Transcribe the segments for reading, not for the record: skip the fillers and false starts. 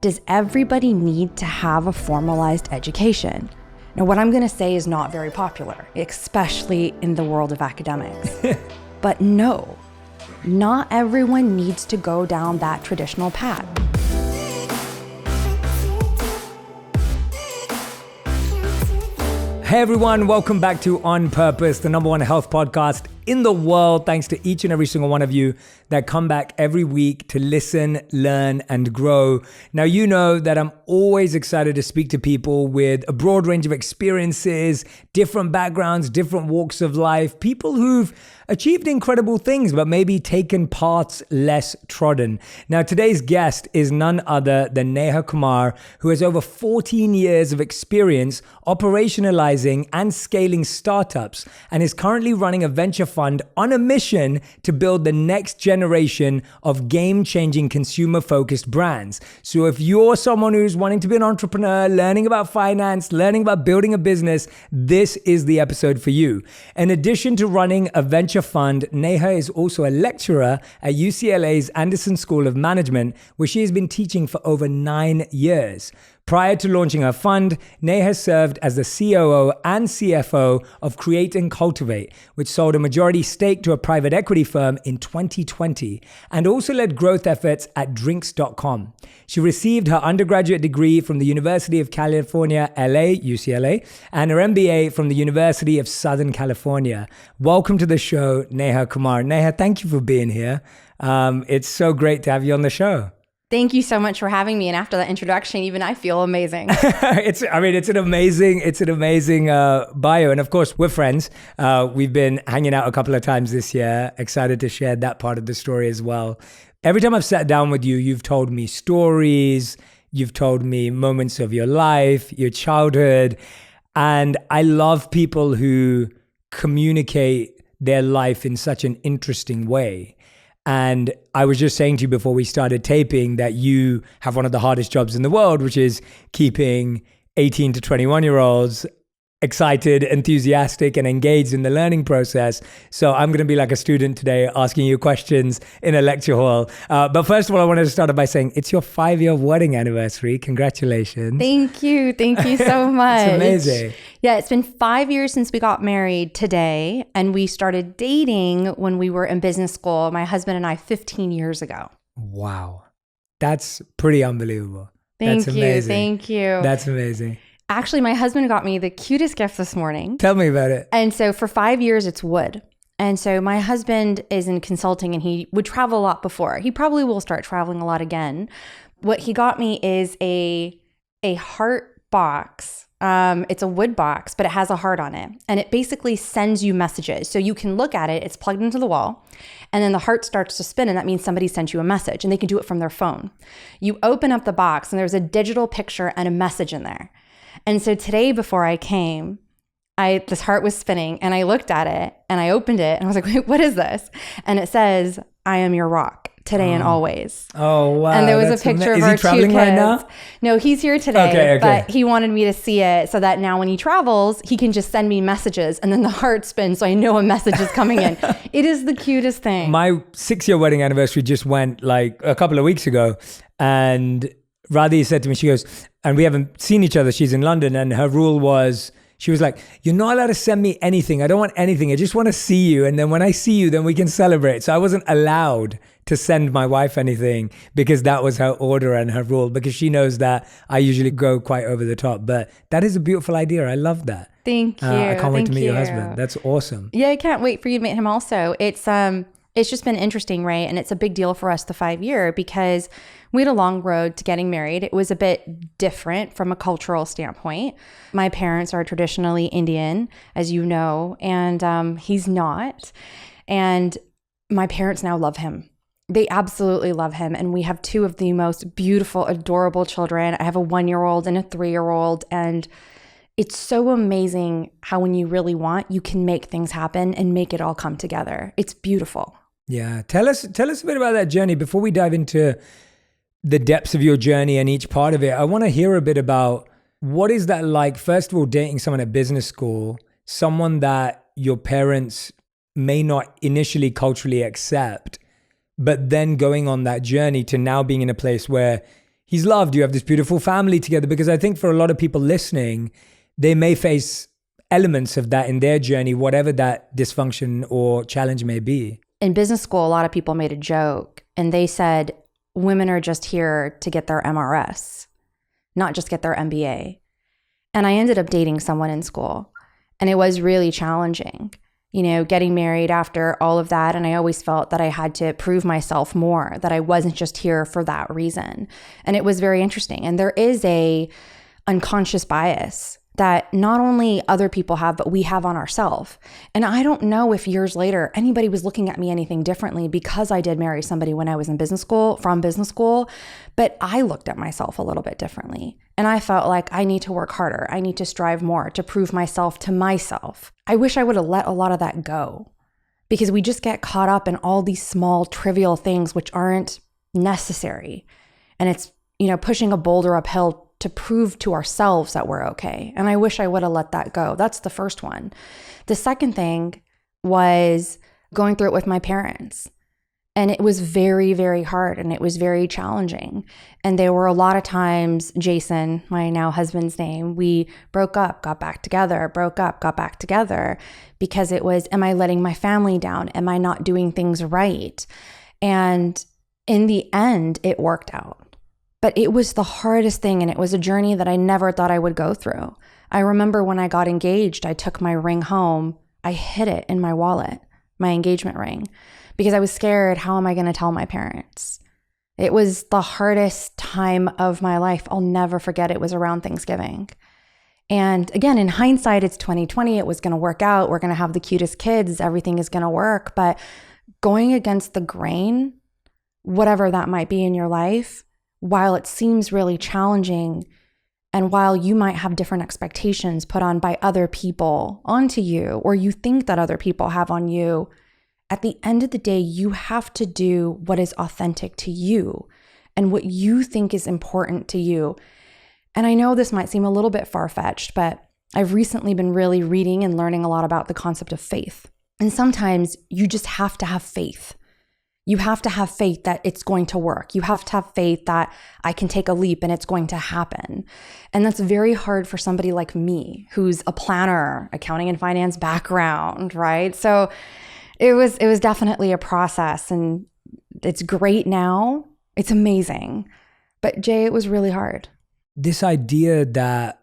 Does everybody need to have a formalized education? Now, what I'm going to say is not very popular, especially in the world of academics. But no, not everyone needs to go down that traditional path. Hey everyone, welcome back to On Purpose, the #1 health podcast in the world. Thanks to each and every single one of you that come back every week to listen, learn, and grow. Now, you know that I'm always excited to speak to people with a broad range of experiences, different backgrounds, different walks of life, people who've achieved incredible things, but maybe taken paths less trodden. Now, today's guest is none other than Neha Kumar, who has over 14 years of experience operationalizing and scaling startups, and is currently running a venture fund on a mission to build the next generation of game-changing consumer-focused brands. So if you're someone who's wanting to be an entrepreneur, learning about finance, learning about building a business, this is the episode for you. In addition to running a venture fund, Neha is also a lecturer at UCLA's Anderson School of Management, where she has been teaching for over 9 years. Prior to launching her fund, Neha served as the COO and CFO of Create and Cultivate, which sold a majority stake to a private equity firm in 2020, and also led growth efforts at drinks.com. She received her undergraduate degree from the University of California, LA, UCLA, and her MBA from the University of Southern California. Welcome to the show, Neha Kumar. Neha, thank you for being here. It's so great to have you on the show. Thank you so much for having me. And after that introduction, even I feel amazing. It's an amazing bio. And of course, we're friends. We've been hanging out a couple of times this year. Excited to share that part of the story as well. Every time I've sat down with you, you've told me stories. You've told me moments of your life, your childhood. And I love people who communicate their life in such an interesting way. And I was just saying to you before we started taping that you have one of the hardest jobs in the world, which is keeping 18 to 21-year-olds excited, enthusiastic, and engaged in the learning process. So I'm going to be like a student today asking you questions in a lecture hall. But first of all, I wanted to start by saying it's your 5-year wedding anniversary. Congratulations. Thank you. Thank you so much. It's amazing. Yeah, it's been 5 years since we got married today, and we started dating when we were in business school, my husband and I, 15 years ago. Wow. That's pretty unbelievable. Thank That's you. amazing. Thank you. That's amazing. Actually, my husband got me the cutest gift this morning. Tell me about it. And so for 5 years, it's wood. And so my husband is in consulting and he would travel a lot before. He probably will start traveling a lot again. What he got me is a heart box. It's a wood box, but it has a heart on it. And it basically sends you messages. So you can look at it, it's plugged into the wall, and then the heart starts to spin, and that means somebody sent you a message, and they can do it from their phone. You open up the box, and there's a digital picture and a message in there. And so today before I came, this heart was spinning, and I looked at it, and I opened it, and I was like, wait, what is this? And it says, I am your rock. Today and always. Oh, wow. And there was a picture of our 2 kids. Is he traveling right now? No, he's here today, okay. But he wanted me to see it so that now when he travels, he can just send me messages and then the heart spins so I know a message is coming in. It is the cutest thing. My 6-year wedding anniversary just went like a couple of weeks ago, and Radhi said to me, she goes, and we haven't seen each other. She's in London, and her rule was, she was like, you're not allowed to send me anything. I don't want anything. I just want to see you. And then when I see you, then we can celebrate. So I wasn't allowed to send my wife anything because that was her order and her rule, because she knows that I usually go quite over the top. But that is a beautiful idea. I love that. Thank you. I can't wait to meet your husband. That's awesome. Yeah, I can't wait for you to meet him also. It's just been interesting, right? And it's a big deal for us, the 5-year, because we had a long road to getting married. It was a bit different from a cultural standpoint. My parents are traditionally Indian, as you know, and he's not. And my parents now love him. They absolutely love him. And we have 2 of the most beautiful, adorable children. I have a 1-year-old and a 3-year-old. And it's so amazing how when you really want, you can make things happen and make it all come together. It's beautiful. Yeah. Tell us a bit about that journey before we dive into the depths of your journey and each part of it. I want to hear a bit about what is that like, first of all, dating someone at business school, someone that your parents may not initially culturally accept, but then going on that journey to now being in a place where he's loved. You have this beautiful family together. Because I think for a lot of people listening, they may face elements of that in their journey, whatever that dysfunction or challenge may be. In business school, a lot of people made a joke and they said, women are just here to get their MRS, not just get their MBA. And I ended up dating someone in school, and it was really challenging, you know, getting married after all of that. And I always felt that I had to prove myself more, that I wasn't just here for that reason. And it was very interesting. And there is a unconscious bias that not only other people have, but we have on ourselves. And I don't know if years later, anybody was looking at me anything differently because I did marry somebody when I was in business school, from business school, but I looked at myself a little bit differently. And I felt like I need to work harder. I need to strive more to prove myself to myself. I wish I would have let a lot of that go, because we just get caught up in all these small, trivial things which aren't necessary. And it's, you know, pushing a boulder uphill to prove to ourselves that we're okay. And I wish I would have let that go. That's the first one. The second thing was going through it with my parents. And it was very, very hard, and it was very challenging. And there were a lot of times, Jason, my now husband's name, we broke up, got back together, broke up, got back together, because it was, am I letting my family down? Am I not doing things right? And in the end, it worked out. But it was the hardest thing, and it was a journey that I never thought I would go through. I remember when I got engaged, I took my ring home, I hid it in my wallet, my engagement ring, because I was scared, how am I going to tell my parents? It was the hardest time of my life. I'll never forget. It was around Thanksgiving. And again, in hindsight, it's 2020. It was going to work out. We're going to have the cutest kids. Everything is going to work. But going against the grain, whatever that might be in your life, while it seems really challenging, and while you might have different expectations put on by other people onto you, or you think that other people have on you, at the end of the day, you have to do what is authentic to you and what you think is important to you. And I know this might seem a little bit far-fetched, but I've recently been really reading and learning a lot about the concept of faith. And sometimes you just have to have faith. You have to have faith that it's going to work. You have to have faith that I can take a leap and it's going to happen. And that's very hard for somebody like me, who's a planner, accounting and finance background, right? So it was definitely a process, and it's great now. It's amazing. But Jay, it was really hard. This idea that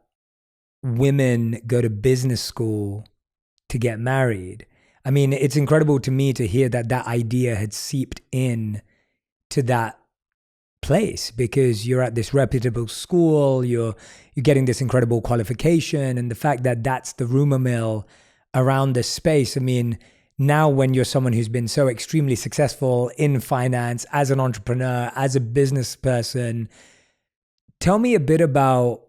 women go to business school to get married, I mean, it's incredible to me to hear that that idea had seeped in to that place, because you're at this reputable school, you're getting this incredible qualification, and the fact that that's the rumor mill around this space. I mean, now when you're someone who's been so extremely successful in finance, as an entrepreneur, as a business person, tell me a bit about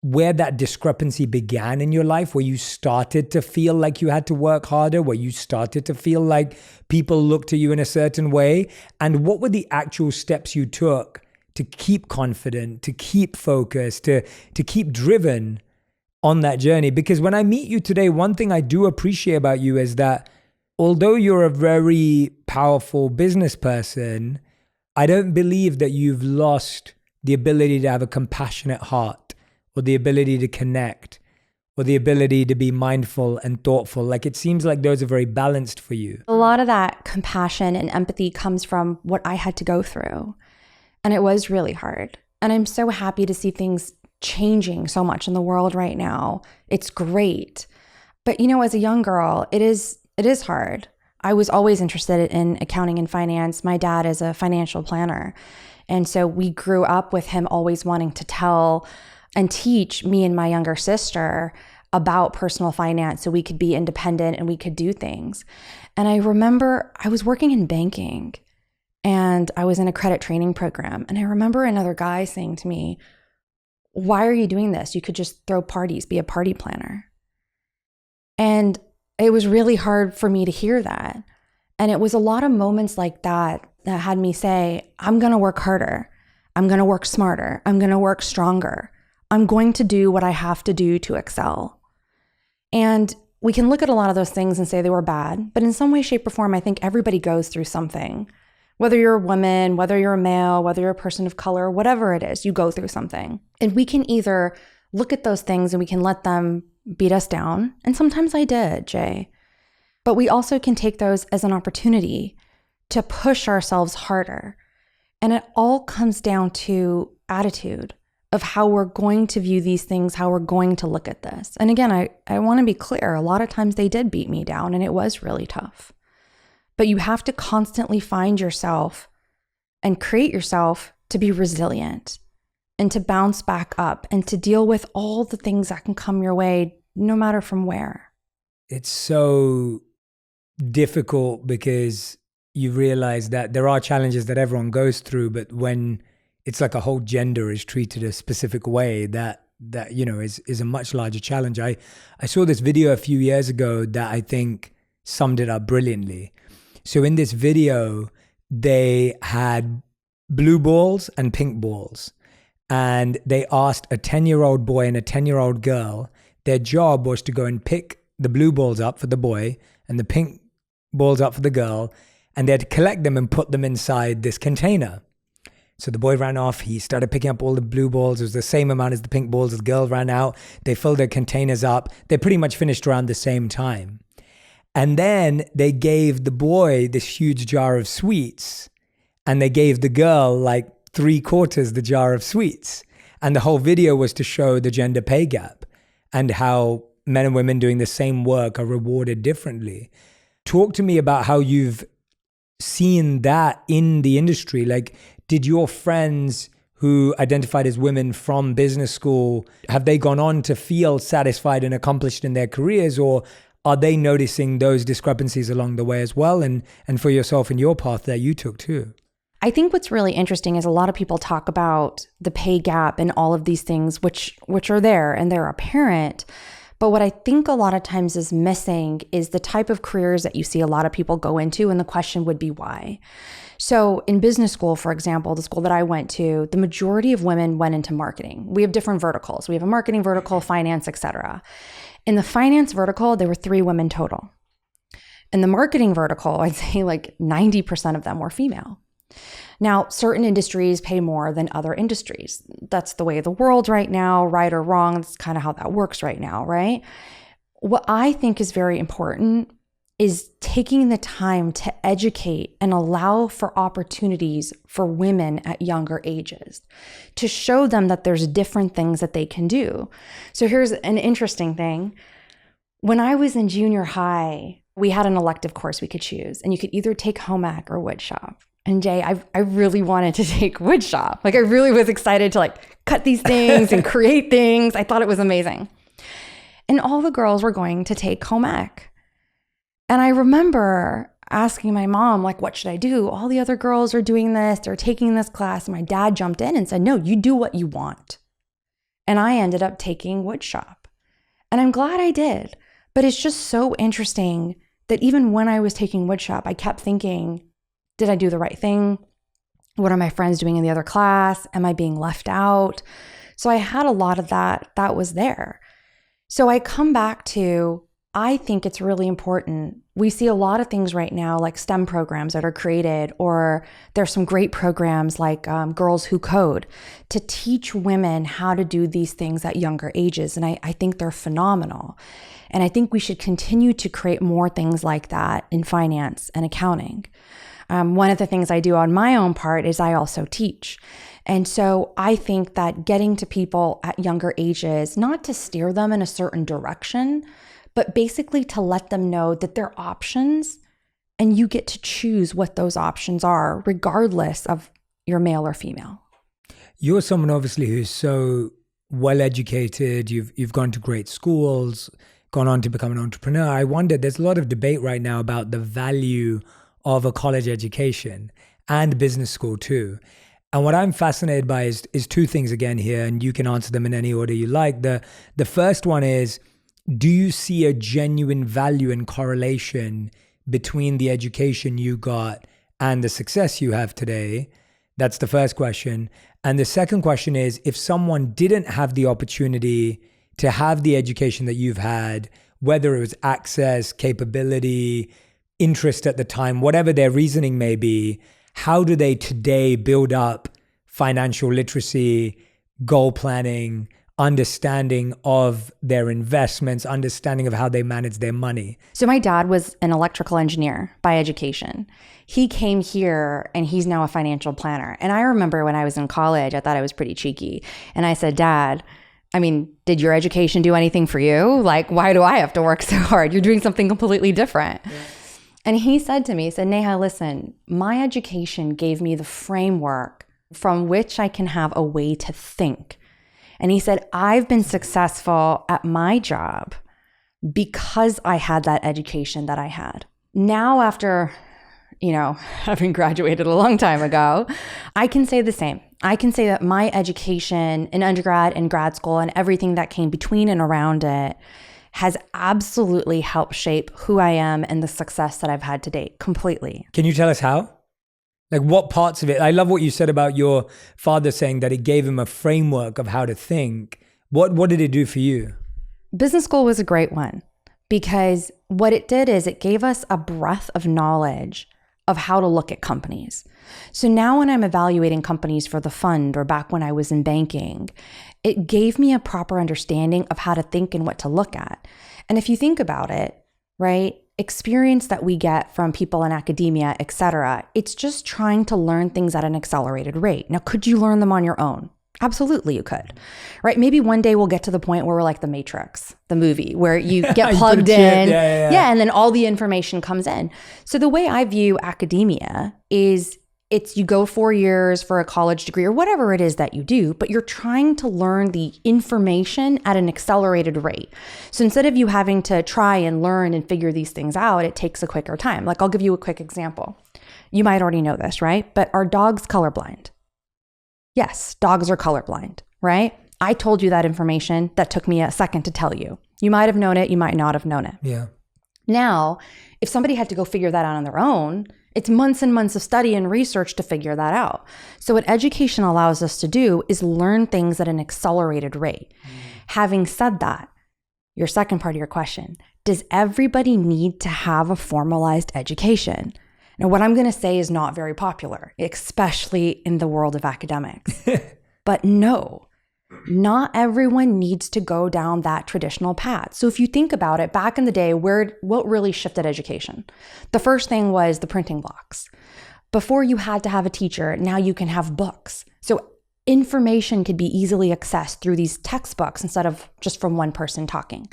where that discrepancy began in your life, where you started to feel like you had to work harder, where you started to feel like people looked to you in a certain way, and what were the actual steps you took to keep confident, to keep focused, to keep driven on that journey? Because when I meet you today, one thing I do appreciate about you is that although you're a very powerful business person, I don't believe that you've lost the ability to have a compassionate heart, or the ability to connect, or the ability to be mindful and thoughtful. Like, it seems like those are very balanced for you. A lot of that compassion and empathy comes from what I had to go through. And it was really hard. And I'm so happy to see things changing so much in the world right now. It's great. But, you know, as a young girl, it is hard. I was always interested in accounting and finance. My dad is a financial planner. And so we grew up with him always wanting to tell and teach me and my younger sister about personal finance so we could be independent and we could do things. And I remember I was working in banking and I was in a credit training program. And I remember another guy saying to me, "Why are you doing this? You could just throw parties, be a party planner." And it was really hard for me to hear that. And it was a lot of moments like that that had me say, I'm going to work harder. I'm going to work smarter. I'm going to work stronger. I'm going to do what I have to do to excel. And we can look at a lot of those things and say they were bad, but in some way, shape, or form, I think everybody goes through something Whether you're a woman, whether you're a male, whether you're a person of color, whatever it is, you go through something. And we can either look at those things and we can let them beat us down. And sometimes I did, Jay. But we also can take those as an opportunity to push ourselves harder. And it all comes down to attitude of how we're going to view these things, how we're going to look at this. And again, I want to be clear, a lot of times they did beat me down and it was really tough. But you have to constantly find yourself and create yourself to be resilient and to bounce back up and to deal with all the things that can come your way, no matter from where. It's so difficult because you realize that there are challenges that everyone goes through, but when it's like a whole gender is treated a specific way, that is a much larger challenge. I saw this video a few years ago that I think summed it up brilliantly. So in this video, they had blue balls and pink balls, and they asked a 10-year-old boy and a 10-year-old girl, their job was to go and pick the blue balls up for the boy and the pink balls up for the girl, and they had to collect them and put them inside this container. So the boy ran off, he started picking up all the blue balls. It was the same amount as the pink balls. The girl ran out, they filled their containers up. They pretty much finished around the same time. And then they gave the boy this huge jar of sweets, and they gave the girl like 3/4 the jar of sweets. And the whole video was to show the gender pay gap and how men and women doing the same work are rewarded differently. Talk to me about how you've seen that in the industry. Like, did your friends who identified as women from business school, have they gone on to feel satisfied and accomplished in their careers, or are they noticing those discrepancies along the way as well? And for yourself and your path that you took too? I think what's really interesting is a lot of people talk about the pay gap and all of these things, which are there and they're apparent. But what I think a lot of times is missing is the type of careers that you see a lot of people go into. And the question would be why? So in business school, for example, the school that I went to, the majority of women went into marketing. We have different verticals. We have a marketing vertical, finance, etc. In the finance vertical, there were 3 women total. In the marketing vertical, I'd say like 90% of them were female. Now, certain industries pay more than other industries. That's the way of the world right now, right or wrong. That's kind of how that works right now, right? What I think is very important is taking the time to educate and allow for opportunities for women at younger ages, to show them that there's different things that they can do. So here's an interesting thing. When I was in junior high, we had an elective course we could choose, and you could either take home ec or wood shop. And Jay, I really wanted to take wood shop. Like, I really was excited to like cut these things and create things. I thought it was amazing. And all the girls were going to take home ec. And I remember asking my mom, like, what should I do? All the other girls are doing this. They're taking this class. And my dad jumped in and said, no, you do what you want. And I ended up taking wood shop. And I'm glad I did. But it's just so interesting that even when I was taking wood shop, I kept thinking, did I do the right thing? What are my friends doing in the other class? Am I being left out? So I had a lot of that was there. So I come back to, I think it's really important. We see a lot of things right now, like STEM programs that are created, or there's some great programs like Girls Who Code to teach women how to do these things at younger ages. And I think they're phenomenal. And I think we should continue to create more things like that in finance and accounting. One of the things I do on my own part is I also teach. And so I think that getting to people at younger ages, not to steer them in a certain direction, but basically to let them know that they're options and you get to choose what those options are, regardless of your male or female. You're someone obviously who's so well educated. You've gone to great schools, gone on to become an entrepreneur. I wonder, there's a lot of debate right now about the value of a college education and business school too. And what I'm fascinated by is 2 things again here, and you can answer them in any order you like. The first one is, do you see a genuine value and correlation between the education you got and the success you have today? That's the first question. And the second question is, if someone didn't have the opportunity to have the education that you've had, whether it was access, capability, interest at the time, whatever their reasoning may be, how do they today build up financial literacy, goal planning, understanding of their investments, understanding of how they manage their money? So my dad was an electrical engineer by education. He came here and he's now a financial planner. And I remember when I was in college, I thought I was pretty cheeky. And I said, Dad, I mean, did your education do anything for you? Like, why do I have to work so hard? You're doing something completely different. Yeah. And he said to me, he said, Neha, listen, my education gave me the framework from which I can have a way to think. And he said, I've been successful at my job because I had that education that I had. Now, after, having graduated a long time ago, I can say the same. I can say that my education in undergrad and grad school and everything that came between and around it has absolutely helped shape who I am and the success that I've had to date completely. Can you tell us how? Like what parts of it? I love what you said about your father saying that it gave him a framework of how to think. What did it do for you? Business school was a great one because what it did is it gave us a breadth of knowledge of how to look at companies. So now when I'm evaluating companies for the fund or back when I was in banking, it gave me a proper understanding of how to think and what to look at. And if you think about it, right, experience that we get from people in academia, et cetera, it's just trying to learn things at an accelerated rate. Now, could you learn them on your own? Absolutely, you could, right? Maybe one day we'll get to the point where we're like the Matrix, the movie, where you get plugged in. Yeah, and then all the information comes in. So the way I view academia is you go 4 years for a college degree or whatever it is that you do, but you're trying to learn the information at an accelerated rate. So instead of you having to try and learn and figure these things out, it takes a quicker time. Like I'll give you a quick example. You might already know this, right? But are dogs colorblind? Yes, dogs are colorblind, right? I told you that information. That took me a second to tell you. You might have known it. You might not have known it. Yeah. Now, if somebody had to go figure that out on their own, it's months and months of study and research to figure that out. So what education allows us to do is learn things at an accelerated rate. Having said that, your second part of your question, does everybody need to have a formalized education? Now, what I'm going to say is not very popular, especially in the world of academics. But no, not everyone needs to go down that traditional path. So if you think about it, back in the day, what really shifted education? The first thing was the printing blocks. Before you had to have a teacher, now you can have books. So information could be easily accessed through these textbooks instead of just from one person talking.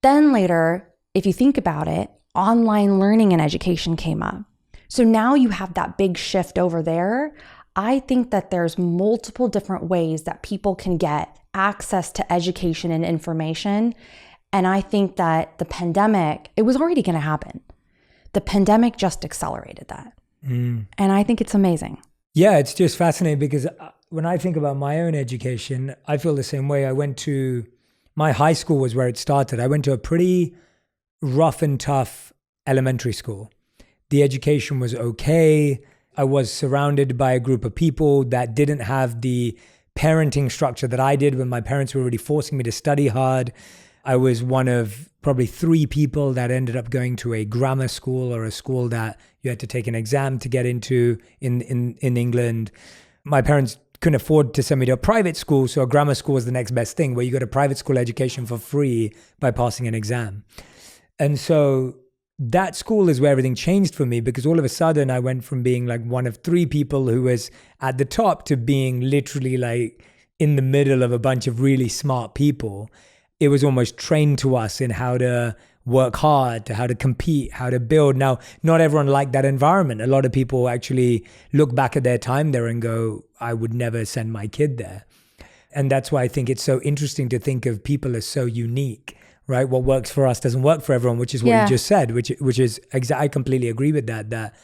Then later, if you think about it, online learning and education came up. So now you have that big shift over there. I think that there's multiple different ways that people can get access to education and information. And I think that the pandemic, it was already going to happen. The pandemic just accelerated that. And I think it's amazing. Yeah, it's just fascinating because when I think about my own education, I feel the same way. My high school was where it started. I went to a pretty rough and tough elementary school. The education was okay. I was surrounded by a group of people that didn't have the parenting structure that I did when my parents were really forcing me to study hard. I was one of probably 3 people that ended up going to a grammar school or a school that you had to take an exam to get into in England. My parents couldn't afford to send me to a private school, so a grammar school was the next best thing, where you got a private school education for free by passing an exam. And so that school is where everything changed for me, because all of a sudden I went from being like one of 3 people who was at the top to being literally like in the middle of a bunch of really smart people. It was almost trained to us in how to work hard, to how to compete, how to build. Now, not everyone liked that environment. A lot of people actually look back at their time there and go, I would never send my kid there. And that's why I think it's so interesting to think of people as so unique, right? What works for us doesn't work for everyone, which is what you just said, which is I completely agree with that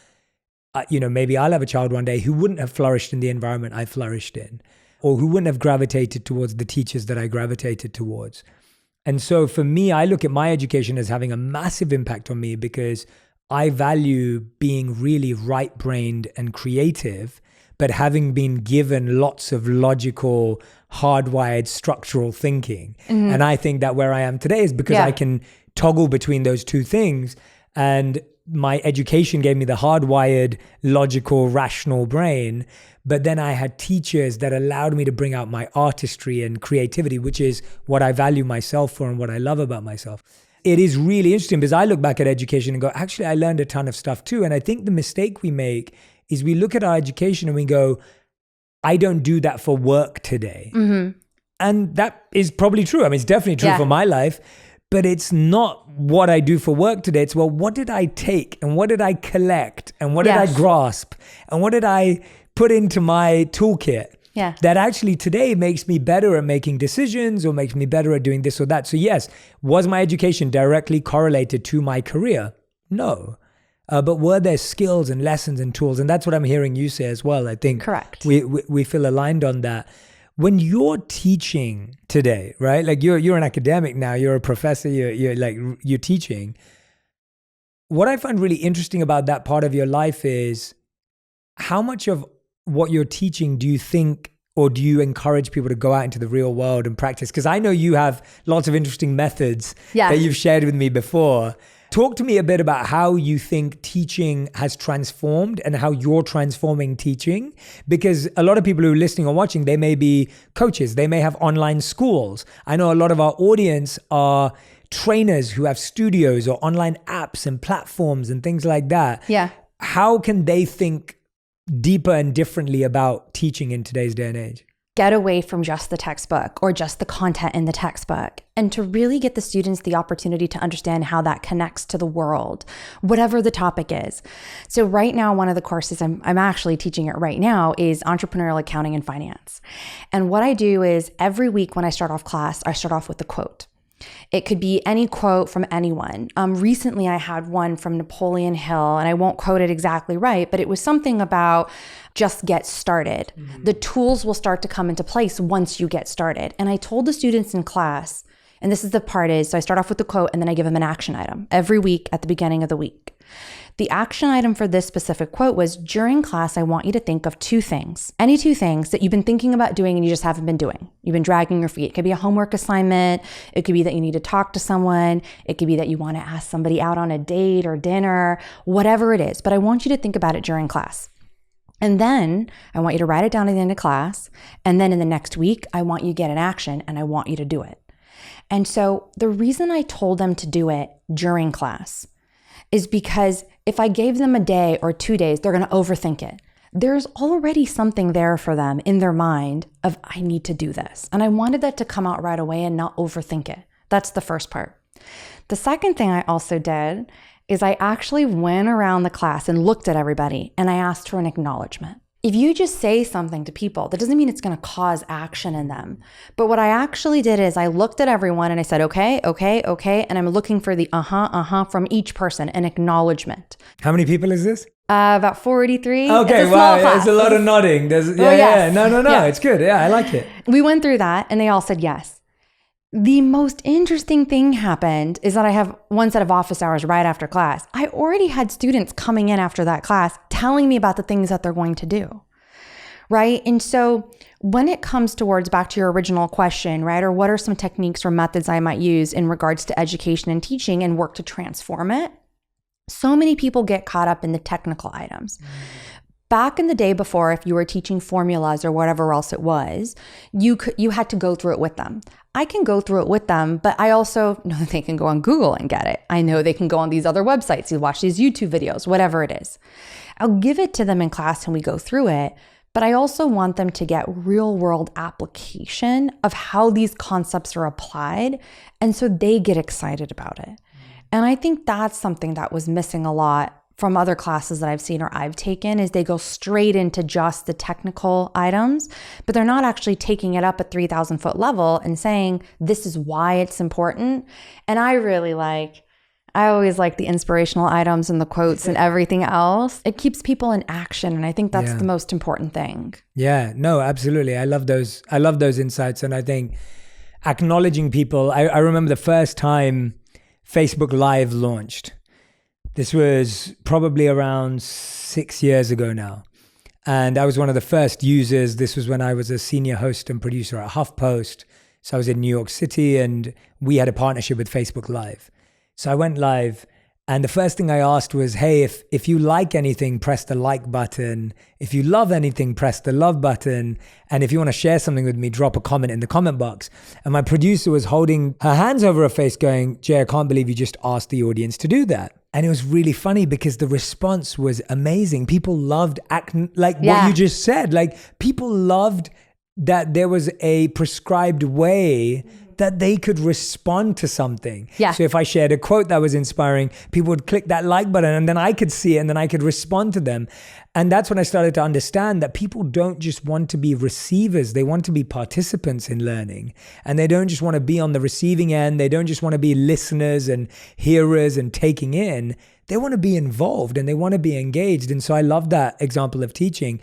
maybe I'll have a child one day who wouldn't have flourished in the environment I flourished in, or who wouldn't have gravitated towards the teachers that I gravitated towards. And so for me, I look at my education as having a massive impact on me, because I value being really right-brained and creative, but having been given lots of logical, hardwired, structural thinking. And I think that where I am today is because I can toggle between those 2 things. And my education gave me the hardwired, logical, rational brain. But then I had teachers that allowed me to bring out my artistry and creativity, which is what I value myself for and what I love about myself. It is really interesting because I look back at education and go, actually, I learned a ton of stuff too. And I think the mistake we make is we look at our education and we go, I don't do that for work today. Mm-hmm. And that is probably true. I mean, it's definitely true for my life, but it's not what I do for work today. It's, well, what did I take and what did I collect and what did I grasp and what did I put into my toolkit that actually today makes me better at making decisions or makes me better at doing this or that. So yes, was my education directly correlated to my career? No. But were there skills and lessons and tools? And that's what I'm hearing you say as well. I think correct. We feel aligned on that. When you're teaching today, right? Like you're an academic now, you're a professor, you're teaching. What I find really interesting about that part of your life is how much of what you're teaching do you think, or do you encourage people to go out into the real world and practice? Because I know you have lots of interesting methods that you've shared with me before. Talk to me a bit about how you think teaching has transformed and how you're transforming teaching. Because a lot of people who are listening or watching, they may be coaches, they may have online schools. I know a lot of our audience are trainers who have studios or online apps and platforms and things like that. Yeah. How can they think deeper and differently about teaching in today's day and age? Get away from just the textbook or just the content in the textbook, and to really get the students the opportunity to understand how that connects to the world, whatever the topic is. So right now, one of the courses I'm actually teaching it right now is entrepreneurial accounting and finance. And what I do is every week when I start off class, I start off with a quote. It could be any quote from anyone. Recently, I had one from Napoleon Hill, and I won't quote it exactly right, but it was something about just get started. Mm-hmm. The tools will start to come into place once you get started. And I told the students in class, and this is the part is, so I start off with the quote and then I give them an action item every week at the beginning of the week. The action item for this specific quote was, during class, I want you to think of two things, any two things that you've been thinking about doing and you just haven't been doing. You've been dragging your feet. It could be a homework assignment. It could be that you need to talk to someone. It could be that you want to ask somebody out on a date or dinner, whatever it is. But I want you to think about it during class. And then I want you to write it down at the end of class. And then in the next week, I want you to get an action and I want you to do it. And so the reason I told them to do it during class is because if I gave them a day or 2 days, they're going to overthink it. There's already something there for them in their mind of, I need to do this. And I wanted that to come out right away and not overthink it. That's the first part. The second thing I also did is I actually went around the class and looked at everybody and I asked for an acknowledgement. If you just say something to people, that doesn't mean it's going to cause action in them. But what I actually did is I looked at everyone and I said, okay. And I'm looking for the from each person, an acknowledgement. How many people is this? About 43. Okay, wow. It's a lot of nodding. No, Yeah. It's good. Yeah, I like it. We went through that and they all said yes. The most interesting thing happened is that I have one set of office hours right after class. I already had students coming in after that class telling me about the things that they're going to do, right? And so when it comes towards back to your original question, right, or what are some techniques or methods I might use in regards to education and teaching and work to transform it? So many people get caught up in the technical items. Back in the day before, if you were teaching formulas or whatever else it was, you had to go through it with them. I can go through it with them, but I also know that they can go on Google and get it. I know they can go on these other websites, you watch these YouTube videos, whatever it is. I'll give it to them in class and we go through it, but I also want them to get real world application of how these concepts are applied, and so they get excited about it. And I think that's something that was missing a lot from other classes that I've seen or I've taken, is they go straight into just the technical items, but they're not actually taking it up at 3,000 foot level and saying, this is why it's important. And I always like the inspirational items and the quotes and everything else. It keeps people in action. And I think that's the most important thing. Yeah, no, absolutely. I love those insights. And I think acknowledging people, I remember the first time Facebook Live launched. This was probably around 6 years ago now. And I was one of the first users. This was when I was a senior host and producer at HuffPost. So I was in New York City and we had a partnership with Facebook Live. So I went live And the first thing I asked was, hey, if you like anything, press the like button. If you love anything, press the love button. And if you want to share something with me, drop a comment in the comment box. And my producer was holding her hands over her face going, Jay, I can't believe you just asked the audience to do that. And it was really funny because the response was amazing. People loved acting like what you just said. Like people loved that there was a prescribed way that they could respond to something. Yeah. So if I shared a quote that was inspiring, people would click that like button and then I could see it and then I could respond to them. And that's when I started to understand that people don't just want to be receivers, they want to be participants in learning. And they don't just want to be on the receiving end, they don't just want to be listeners and hearers and taking in. They want to be involved and they want to be engaged. And so I love that example of teaching.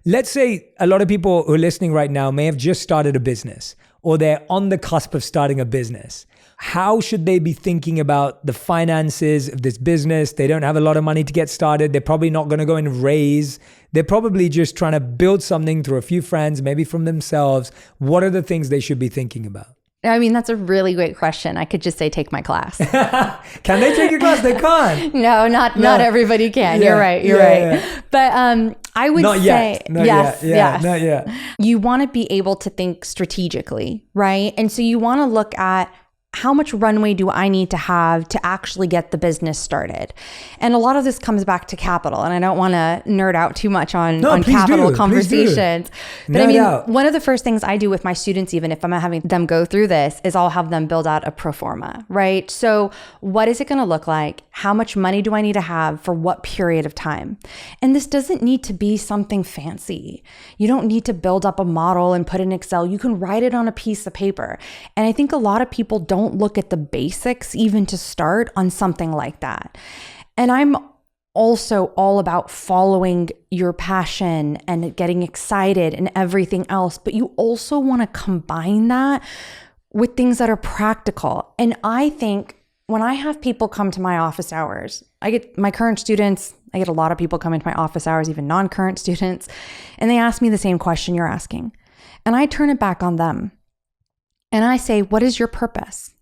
Let's say a lot of people who are listening right now may have just started a business or they're on the cusp of starting a business. How should they be thinking about the finances of this business? They don't have a lot of money to get started. They're probably not going to go and raise. They're probably just trying to build something through a few friends, maybe from themselves. What are the things they should be thinking about? I mean, that's a really great question. I could just say, take my class. Can they take your class? They can't. No, not everybody can. You're right. You're right. Yeah. But I would say, yes. Not yet. You want to be able to think strategically, right? And so you want to look at how much runway do I need to have to actually get the business started? And a lot of this comes back to capital. And I don't want to nerd out too much on capital conversations. But I mean, one of the first things I do with my students, even if I'm having them go through this, is I'll have them build out a pro forma, right? So what is it going to look like? How much money do I need to have for what period of time? And this doesn't need to be something fancy. You don't need to build up a model and put in Excel. You can write it on a piece of paper. And I think a lot of people don't look at the basics even to start on something like that. And I'm also all about following your passion and getting excited and everything else, but you also want to combine that with things that are practical. And I think when I have people come to my office hours, I get my current students, I get a lot of people come into my office hours, even non-current students, and they ask me the same question you're asking. And I turn it back on them. And I say, what is your purpose?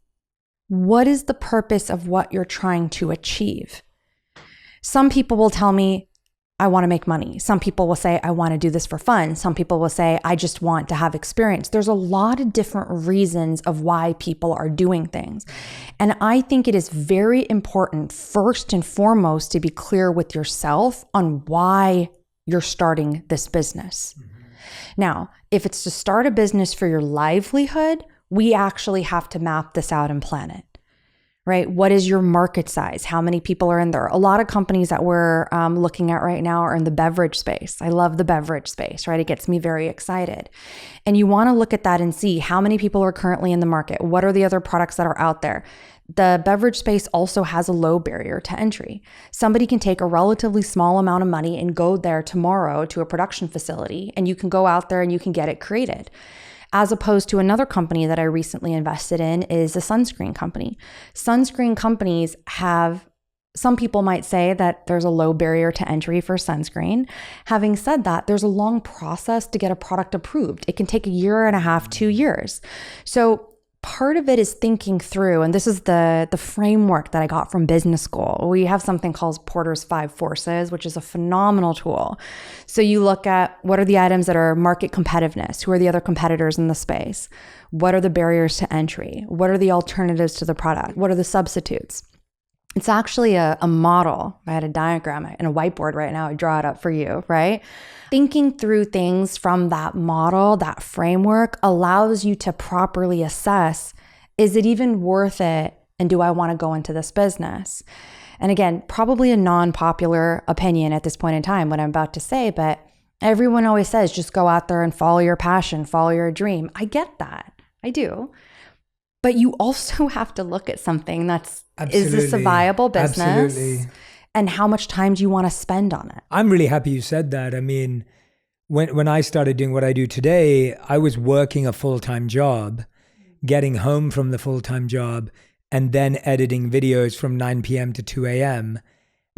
What is the purpose of what you're trying to achieve? Some people will tell me, I want to make money. Some people will say, I want to do this for fun. Some people will say, I just want to have experience. There's a lot of different reasons of why people are doing things. And I think it is very important, first and foremost, to be clear with yourself on why you're starting this business. Now, if it's to start a business for your livelihood, we actually have to map this out and plan it, right? What is your market size? How many people are in there? A lot of companies that we're looking at right now are in the beverage space. I love the beverage space, right? It gets me very excited. And you want to look at that and see how many people are currently in the market. What are the other products that are out there? The beverage space also has a low barrier to entry. Somebody can take a relatively small amount of money and go there tomorrow to a production facility, and you can go out there and you can get it created. As opposed to another company that I recently invested in is a sunscreen company. Sunscreen companies have, some people might say that there's a low barrier to entry for sunscreen. Having said that, there's a long process to get a product approved. It can take 1.5 years, 2 years. So part of it is thinking through, and this is the framework that I got from business school. We have something called Porter's 5 Forces, which is a phenomenal tool. So you look at what are the items that are market competitiveness? Who are the other competitors in the space? What are the barriers to entry? What are the alternatives to the product? What are the substitutes? It's actually a model. I had a diagram and a whiteboard right now. I draw it up for you, right? Thinking through things from that model, that framework allows you to properly assess, is it even worth it? And do I want to go into this business? And again, probably a non-popular opinion at this point in time, what I'm about to say, but everyone always says, just go out there and follow your passion, follow your dream. I get that. I do. But you also have to look at something that's, Absolutely. Is this a viable business? Absolutely. And how much time do you want to spend on it? I'm really happy you said that. I mean, when I started doing what I do today, I was working a full-time job, getting home from the full-time job, and then editing videos from 9 p.m. to 2 a.m.,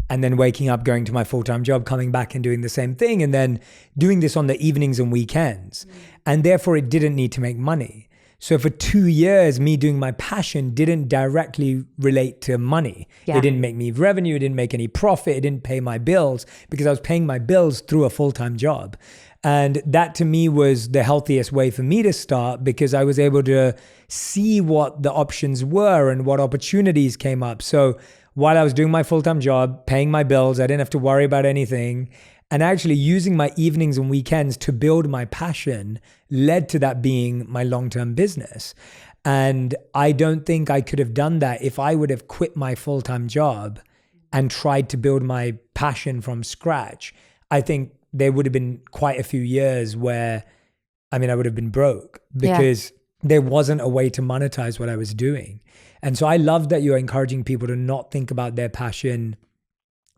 and then waking up, going to my full-time job, coming back and doing the same thing, and then doing this on the evenings and weekends. And therefore, it didn't need to make money. So for 2 years, me doing my passion didn't directly relate to money. Yeah. It didn't make me revenue. It didn't make any profit. It didn't pay my bills because I was paying my bills through a full-time job. And that to me was the healthiest way for me to start, because I was able to see what the options were and what opportunities came up. So while I was doing my full-time job, paying my bills, I didn't have to worry about anything. And actually using my evenings and weekends to build my passion led to that being my long-term business. And I don't think I could have done that if I would have quit my full-time job and tried to build my passion from scratch. I think there would have been quite a few years where, I would have been broke because there wasn't a way to monetize what I was doing. And so I love that you're encouraging people to not think about their passion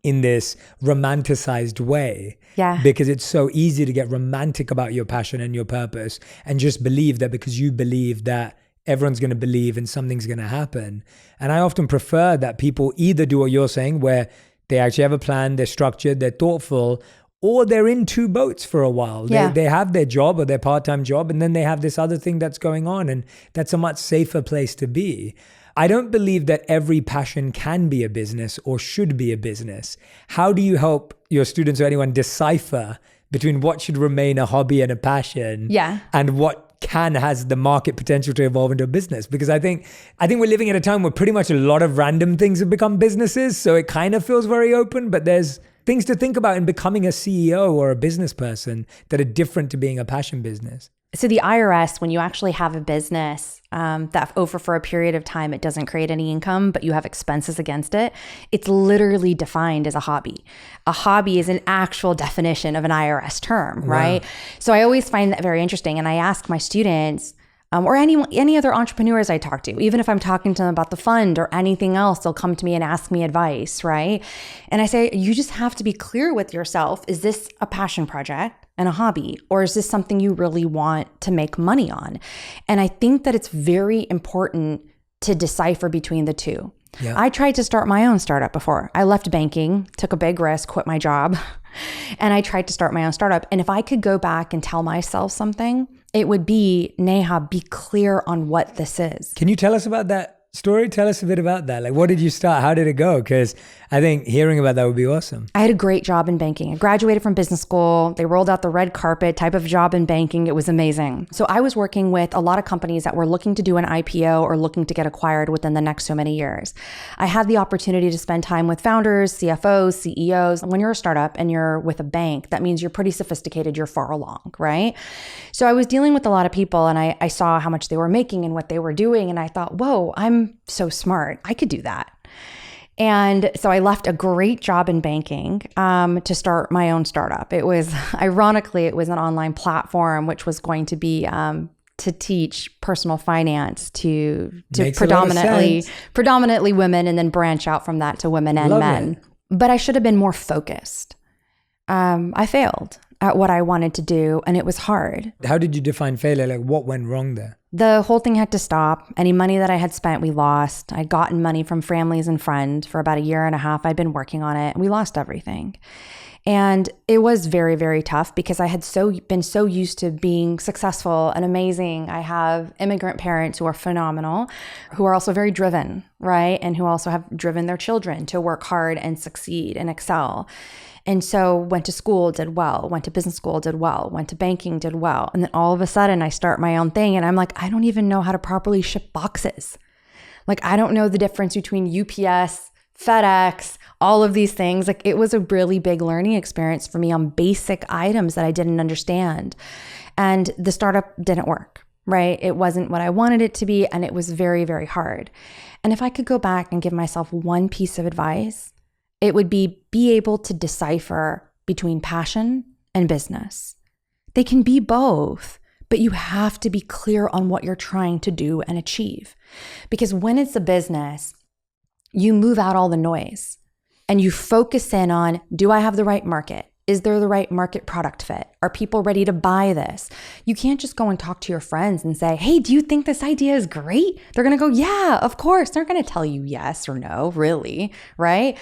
in this romanticized way. Yeah. Because it's so easy to get romantic about your passion and your purpose and just believe that because you believe that everyone's going to believe and something's going to happen. And I often prefer that people either do what you're saying, where they actually have a plan, they're structured, they're thoughtful, or they're in two boats for a while. They have their job or their part-time job, and then they have this other thing that's going on, and that's a much safer place to be. I don't believe that every passion can be a business or should be a business. How do you help your students or anyone decipher between what should remain a hobby and a passion and what has the market potential to evolve into a business? Because I think we're living at a time where pretty much a lot of random things have become businesses. So it kind of feels very open, but there's things to think about in becoming a CEO or a business person that are different to being a passion business. So the IRS, when you actually have a business that over for a period of time, it doesn't create any income, but you have expenses against it, it's literally defined as a hobby. A hobby is an actual definition of an IRS term, right? Wow. So I always find that very interesting. And I ask my students, or any other entrepreneurs I talk to, even if I'm talking to them about the fund or anything else, they'll come to me and ask me advice, right? And I say, you just have to be clear with yourself. Is this a passion project and a hobby, or is this something you really want to make money on? And I think that it's very important to decipher between the two. Yeah. I tried to start my own startup before. I left banking, took a big risk, quit my job, and I tried to start my own startup. And if I could go back and tell myself something, it would be, Neha, be clear on what this is. Can you tell us about that story? Tell us a bit about that. Like, what did you start? How did it go? Because I think hearing about that would be awesome. I had a great job in banking. I graduated from business school. They rolled out the red carpet type of job in banking. It was amazing. So I was working with a lot of companies that were looking to do an IPO or looking to get acquired within the next so many years. I had the opportunity to spend time with founders, CFOs, CEOs. When you're a startup and you're with a bank, that means you're pretty sophisticated, you're far along, right? So I was dealing with a lot of people, and I saw how much they were making and what they were doing. And I thought, whoa, I'm so smart. I could do that. And so I left a great job in banking to start my own startup. It was, ironically, it was an online platform, which was going to be to teach personal finance to predominantly women, and then branch out from that to women and men. But I should have been more focused. I failed at what I wanted to do, and it was hard. How did you define failure? Like, what went wrong there? The whole thing had to stop. Any money that I had spent, we lost. I'd gotten money from families and friends for about a year and a half. I'd been working on it. We lost everything. And it was very, very tough because I had been so used to being successful and amazing. I have immigrant parents who are phenomenal, who are also very driven, right? And who also have driven their children to work hard and succeed and excel. And so went to school, did well, went to business school, did well, went to banking, did well. And then all of a sudden I start my own thing, and I'm like, I don't even know how to properly ship boxes. Like, I don't know the difference between UPS, FedEx, all of these things. Like, it was a really big learning experience for me on basic items that I didn't understand. And the startup didn't work, right? It wasn't what I wanted it to be. And it was very, very hard. And if I could go back and give myself one piece of advice, it would be able to decipher between passion and business. They can be both, but you have to be clear on what you're trying to do and achieve. Because when it's a business, you move out all the noise and you focus in on, do I have the right market? Is there the right market product fit? Are people ready to buy this? You can't just go and talk to your friends and say, hey, do you think this idea is great? They're going to go, yeah, of course. They're going to tell you yes or no, really, right?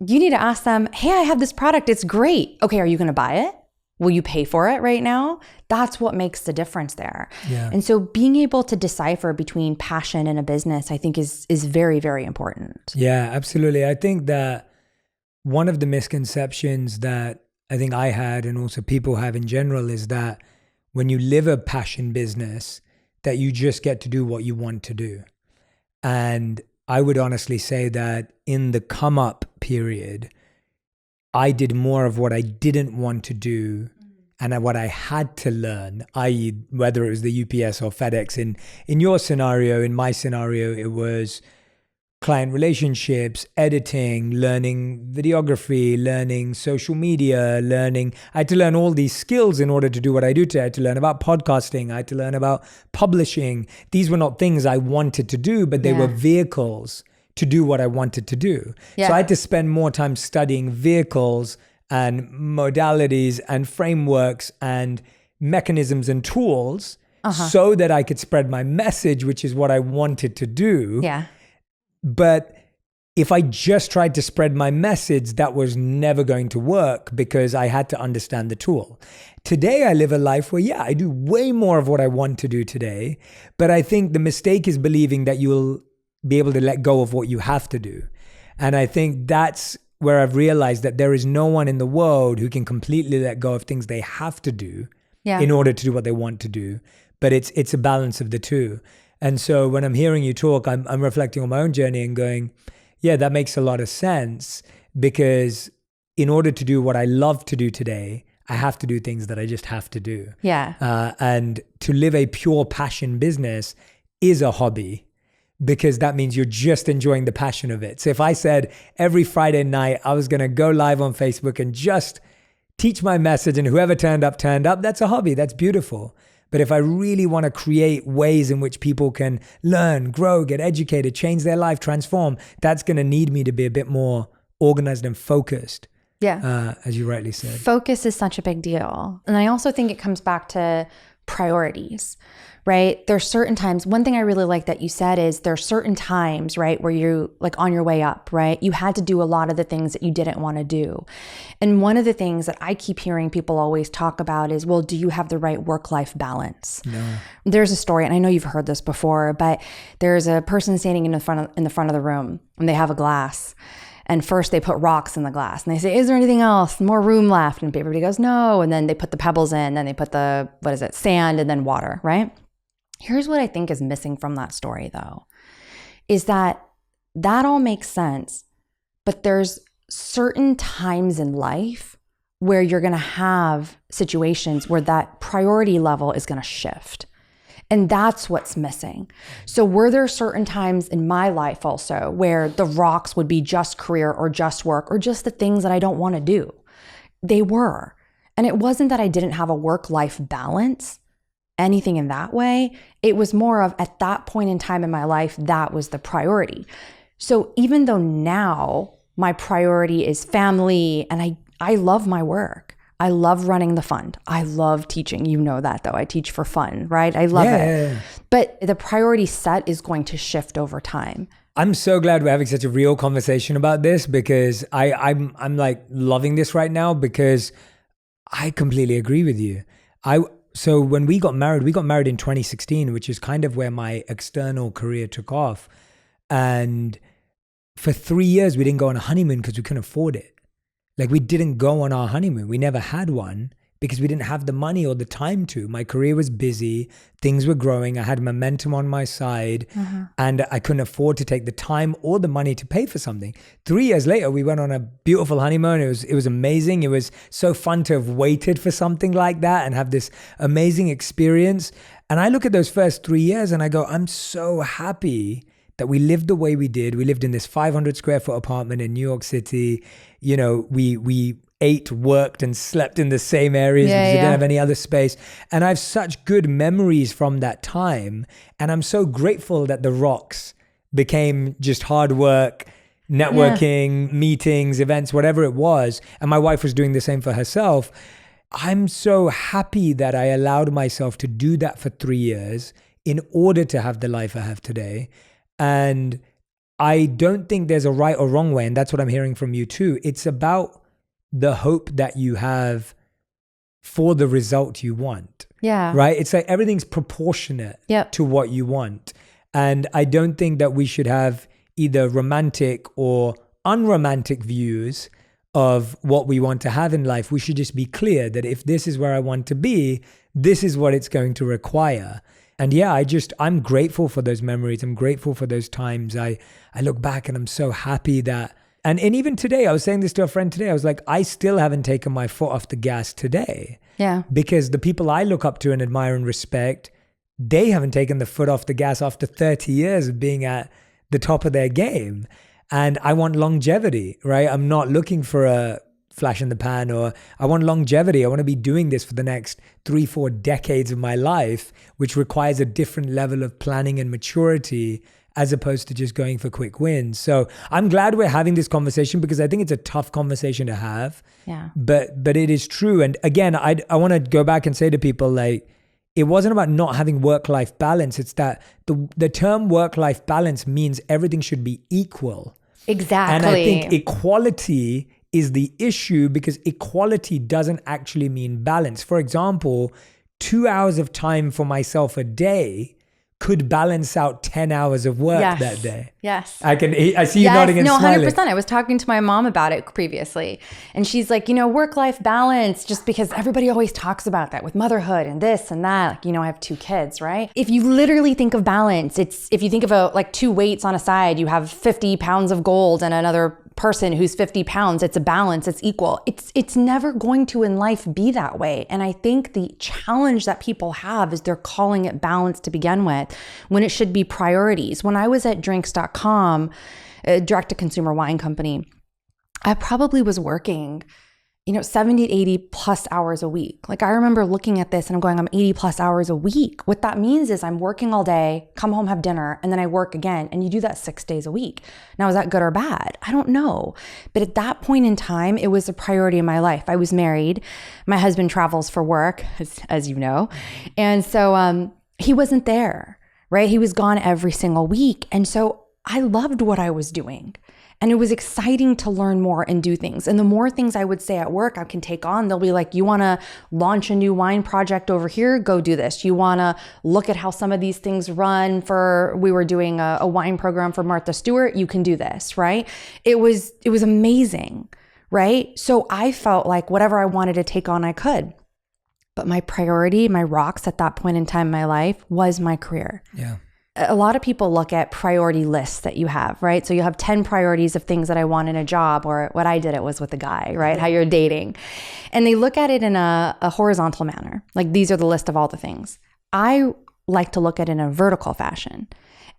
You need to ask them, hey, I have this product. It's great. Okay, are you going to buy it? Will you pay for it right now? That's what makes the difference there. Yeah. And so being able to decipher between passion and a business, I think is very, very important. Yeah, absolutely. I think that one of the misconceptions that I think I had and also people have in general is that when you live a passion business, that you just get to do what you want to do. And I would honestly say that in the come up period, I did more of what I didn't want to do and what I had to learn, i.e. whether it was the UPS or FedEx. In your scenario, in my scenario, it was client relationships, editing, learning videography, learning social media, I had to learn all these skills in order to do what I do today. I had to learn about podcasting. I had to learn about publishing. These were not things I wanted to do, but they were vehicles to do what I wanted to do. Yeah. So I had to spend more time studying vehicles and modalities and frameworks and mechanisms and tools so that I could spread my message, which is what I wanted to do. Yeah. But if I just tried to spread my message, that was never going to work because I had to understand the tool. Today, I live a life where, I do way more of what I want to do today. But I think the mistake is believing that you'll be able to let go of what you have to do. And I think that's where I've realized that there is no one in the world who can completely let go of things they have to do in order to do what they want to do. But it's a balance of the two. And so when I'm hearing you talk, I'm reflecting on my own journey and going, yeah, that makes a lot of sense, because in order to do what I love to do today, I have to do things that I just have to do. Yeah. And to live a pure passion business is a hobby, because that means you're just enjoying the passion of it. So if I said every Friday night I was going to go live on Facebook and just teach my message and whoever turned up, that's a hobby. That's beautiful. But if I really want to create ways in which people can learn, grow, get educated, change their life, transform, that's going to need me to be a bit more organized and focused. Yeah. As you rightly said. Focus is such a big deal. And I also think it comes back to priorities, right? There's certain times, one thing I really like that you said is there's certain times, right, where you like on your way up, right? You had to do a lot of the things that you didn't want to do. And one of the things that I keep hearing people always talk about is, well, do you have the right work-life balance? No. There's a story, and I know you've heard this before, but there's a person standing in the front of the room, and they have a glass. And first they put rocks in the glass and they say, is there anything else? More room left? And everybody goes, no. And then they put the pebbles in, then they put the, sand and then water, right? Here's what I think is missing from that story though, is that all makes sense, but there's certain times in life where you're going to have situations where that priority level is going to shift. And that's what's missing. So were there certain times in my life also where the rocks would be just career or just work or just the things that I don't want to do? They were. And it wasn't that I didn't have a work-life balance, anything in that way. It was more of at that point in time in my life, that was the priority. So even though now my priority is family and I love my work. I love running the fund. I love teaching. You know that though. I teach for fun, right? I love it. Yeah. But the priority set is going to shift over time. I'm so glad we're having such a real conversation about this, because I'm like loving this right now, because I completely agree with you. So when we got married in 2016, which is kind of where my external career took off. And for 3 years, we didn't go on a honeymoon because we couldn't afford it. Like we didn't go on our honeymoon. We never had one because we didn't have the money or the time to. My career was busy. Things were growing. I had momentum on my side and I couldn't afford to take the time or the money to pay for something. 3 years later, we went on a beautiful honeymoon. It was amazing. It was so fun to have waited for something like that and have this amazing experience. And I look at those first 3 years and I go, I'm so happy that we lived the way we did. We lived in this 500 square foot apartment in New York City. You know, we ate, worked, and slept in the same areas because we didn't have any other space. And I have such good memories from that time. And I'm so grateful that the rocks became just hard work, networking, meetings, events, whatever it was. And my wife was doing the same for herself. I'm so happy that I allowed myself to do that for 3 years in order to have the life I have today. And I don't think there's a right or wrong way. And that's what I'm hearing from you too. It's about the hope that you have for the result you want. Yeah. Right? It's like everything's proportionate to what you want. And I don't think that we should have either romantic or unromantic views of what we want to have in life. We should just be clear that if this is where I want to be, this is what it's going to require. And yeah, I'm grateful for those memories. I'm grateful for those times. I look back and I'm so happy that, and even today, I was saying this to a friend today, I was like, I still haven't taken my foot off the gas today. Yeah. Because the people I look up to and admire and respect, they haven't taken the foot off the gas after 30 years of being at the top of their game. And I want longevity, right? I'm not looking for a flash in the pan, or I want longevity. I want to be doing this for the next 3-4 decades of my life, which requires a different level of planning and maturity as opposed to just going for quick wins. So I'm glad we're having this conversation, because I think it's a tough conversation to have. Yeah. But it is true. And again, I want to go back and say to people, like, it wasn't about not having work-life balance. It's that the term work-life balance means everything should be equal. Exactly. And I think equality is the issue, because equality doesn't actually mean balance. For example, 2 hours of time for myself a day could balance out 10 hours of work that day. Yes. I see you nodding and smiling. 100%. I was talking to my mom about it previously, and she's like, work-life balance, just because everybody always talks about that with motherhood and this and that. Like, I have 2 kids, right? If you literally think of balance, it's, if you think of like 2 weights on a side, you have 50 pounds of gold and another person who's 50 pounds, it's a balance, it's equal. It's never going to in life be that way. And I think the challenge that people have is they're calling it balance to begin with, when it should be priorities. When I was at drinks.com, a direct-to-consumer wine company, I probably was working 70 to 80 plus hours a week. Like, I remember looking at this and I'm going, I'm 80 plus hours a week. What that means is I'm working all day, come home, have dinner, and then I work again. And you do that 6 days a week. Now, is that good or bad? I don't know. But at that point in time, it was a priority in my life. I was married. My husband travels for work, as you know. And so he wasn't there, right? He was gone every single week. And so I loved what I was doing. And it was exciting to learn more and do things. And the more things I would say at work I can take on, they'll be like, you want to launch a new wine project over here? Go do this. You want to look at how some of these things run we were doing a wine program for Martha Stewart. You can do this, right? It was amazing, right? So I felt like whatever I wanted to take on, I could. But my priority, my rocks at that point in time in my life was my career. Yeah. A lot of people look at priority lists that you have, right? So you have 10 priorities of things that I want in a job, or what I did, it was with a guy, right? How you're dating. And they look at it in a horizontal manner. Like, these are the list of all the things. I like to look at it in a vertical fashion.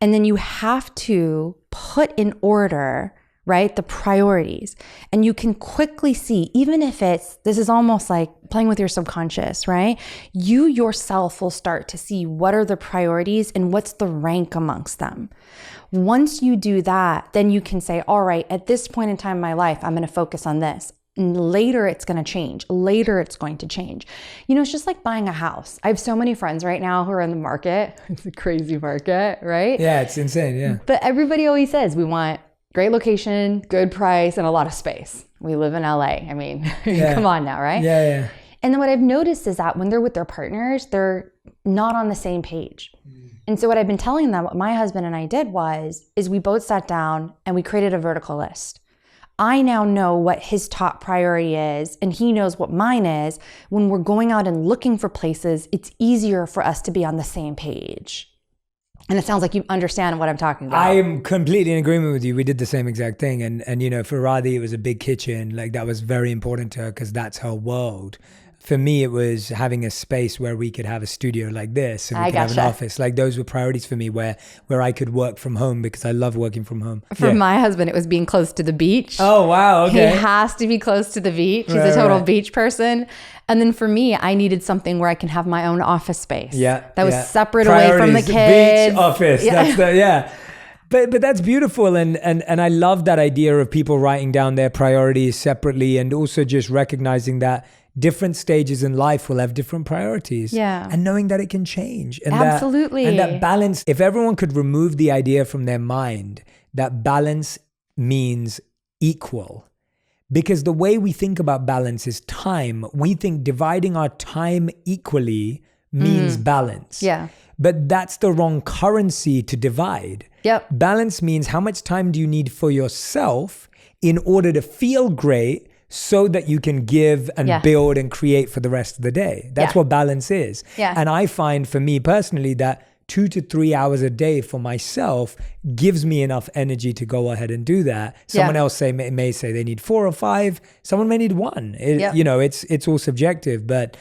And then you have to put in order, right, the priorities. And you can quickly see, even if this is almost like playing with your subconscious, right? You yourself will start to see what are the priorities and what's the rank amongst them. Once you do that, then you can say, all right, at this point in time in my life, I'm going to focus on this. And later it's going to change. Later it's going to change. It's just like buying a house. I have so many friends right now who are in the market. It's a crazy market, right? Yeah, it's insane. Yeah. But everybody always says we want great location, good price, and a lot of space. We live in LA. I mean, come on now, right? Yeah. And then what I've noticed is that when they're with their partners, they're not on the same page. And so what I've been telling them, what my husband and I did is we both sat down and we created a vertical list. I now know what his top priority is, and he knows what mine is. When we're going out and looking for places, it's easier for us to be on the same page. And it sounds like you understand what I'm talking about. I am completely in agreement with you. We did the same exact thing. And for Radhi, it was a big kitchen. Like, that was very important to her because that's her world. For me, it was having a space where we could have a studio like this and we could have an office. Like, those were priorities for me where I could work from home because I love working from home. For my husband, it was being close to the beach. Oh, wow. Okay. He has to be close to the beach. He's a total beach person. And then for me, I needed something where I can have my own office space. Yeah. That was separate away from the kids. Beach, office. Yeah. But that's beautiful. And I love that idea of people writing down their priorities separately, and also just recognizing that different stages in life will have different priorities. Yeah. And knowing that it can change. And absolutely. That balance, if everyone could remove the idea from their mind that balance means equal, Because the way we think about balance is time. We think dividing our time equally means balance. Yeah. But that's the wrong currency to divide. Yep. Balance means how much time do you need for yourself in order to feel great so that you can give and build and create for the rest of the day. That's what balance is. Yeah. And I find for me personally that 2 to 3 hours a day for myself gives me enough energy to go ahead and do that. Someone else may say they need 4 or 5. Someone may need 1. You know, it's all subjective, but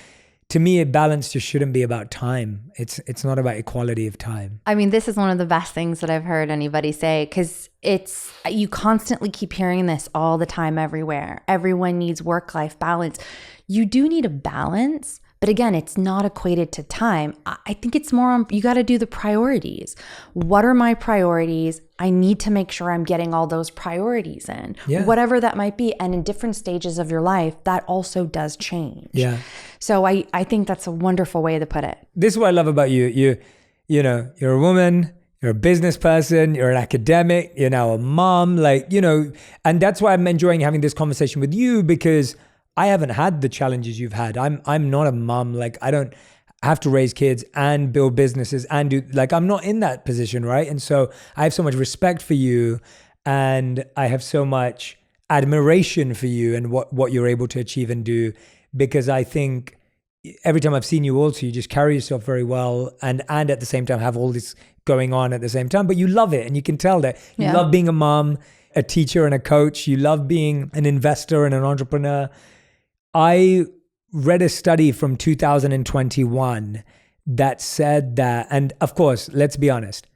to me, balance just shouldn't be about time. It's not about equality of time. I mean, this is one of the best things that I've heard anybody say, because you constantly keep hearing this all the time everywhere. Everyone needs work-life balance. You do need a balance, but again, it's not equated to time. I think it's more on, you got to do the priorities. What are my priorities? I need to make sure I'm getting all those priorities in, whatever that might be. And in different stages of your life, that also does change. Yeah. So I think that's a wonderful way to put it. This is what I love about you. You know, you're a woman, you're a business person, you're an academic, you're now a mom, and that's why I'm enjoying having this conversation with you, because I haven't had the challenges you've had. I'm not a mom. I don't have to raise kids and build businesses and do, I'm not in that position, right? And so I have so much respect for you, and I have so much admiration for you and what you're able to achieve and do, because I think every time I've seen you also, you just carry yourself very well and at the same time have all this going on at the same time, but you love it, and you can tell that you love being a mom, a teacher and a coach. You love being an investor and an entrepreneur. I read a study from 2021 that said that, and of course, let's be honest,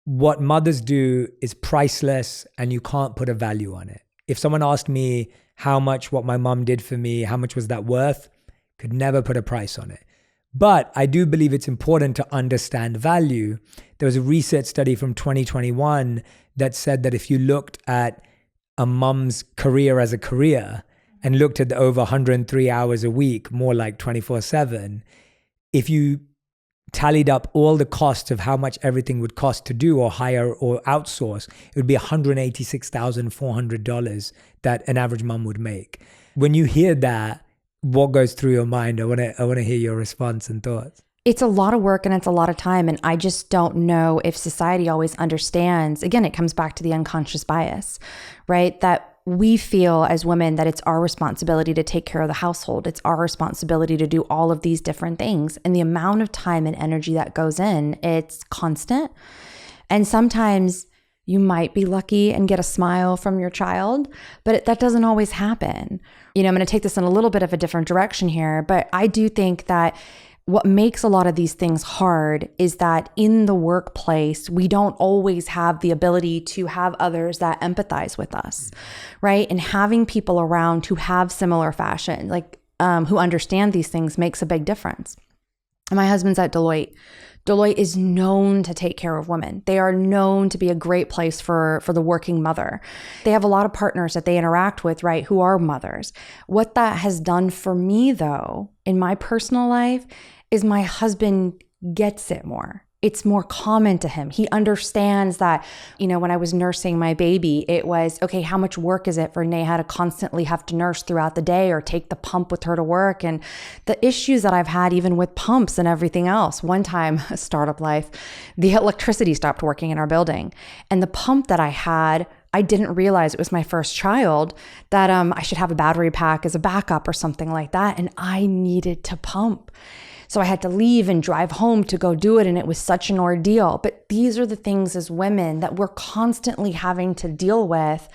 what mothers do is priceless and you can't put a value on it. If someone asked me how much what my mom did for me, how much was that worth, could never put a price on it. But I do believe it's important to understand value. There was a research study from 2021 that said that if you looked at a mom's career as a career, and looked at the over 103 hours a week, more like 24/7, if you tallied up all the costs of how much everything would cost to do or hire or outsource, it would be $186,400 that an average mom would make. When you hear that, what goes through your mind? I want to hear your response and thoughts. It's a lot of work and it's a lot of time. And I just don't know if society always understands. Again, it comes back to the unconscious bias, right? That we feel as women that it's our responsibility to take care of the household. It's our responsibility to do all of these different things. And the amount of time and energy that goes in, it's constant. And sometimes you might be lucky and get a smile from your child, but that doesn't always happen. I'm going to take this in a little bit of a different direction here, but I do think that what makes a lot of these things hard is that in the workplace, we don't always have the ability to have others that empathize with us, right? And having people around who have similar fashion, who understand these things, makes a big difference. My husband's at Deloitte. Deloitte is known to take care of women. They are known to be a great place for the working mother. They have a lot of partners that they interact with, right, who are mothers. What that has done for me, though, in my personal life, is my husband gets it more. It's more common to him. He understands that, when I was nursing my baby, it was, okay, how much work is it for Neha to constantly have to nurse throughout the day or take the pump with her to work? And the issues that I've had even with pumps and everything else. One time, startup life, the electricity stopped working in our building. And the pump that I had, I didn't realize it was my first child, that I should have a battery pack as a backup or something like that. And I needed to pump. So I had to leave and drive home to go do it. And it was such an ordeal. But these are the things as women that we're constantly having to deal with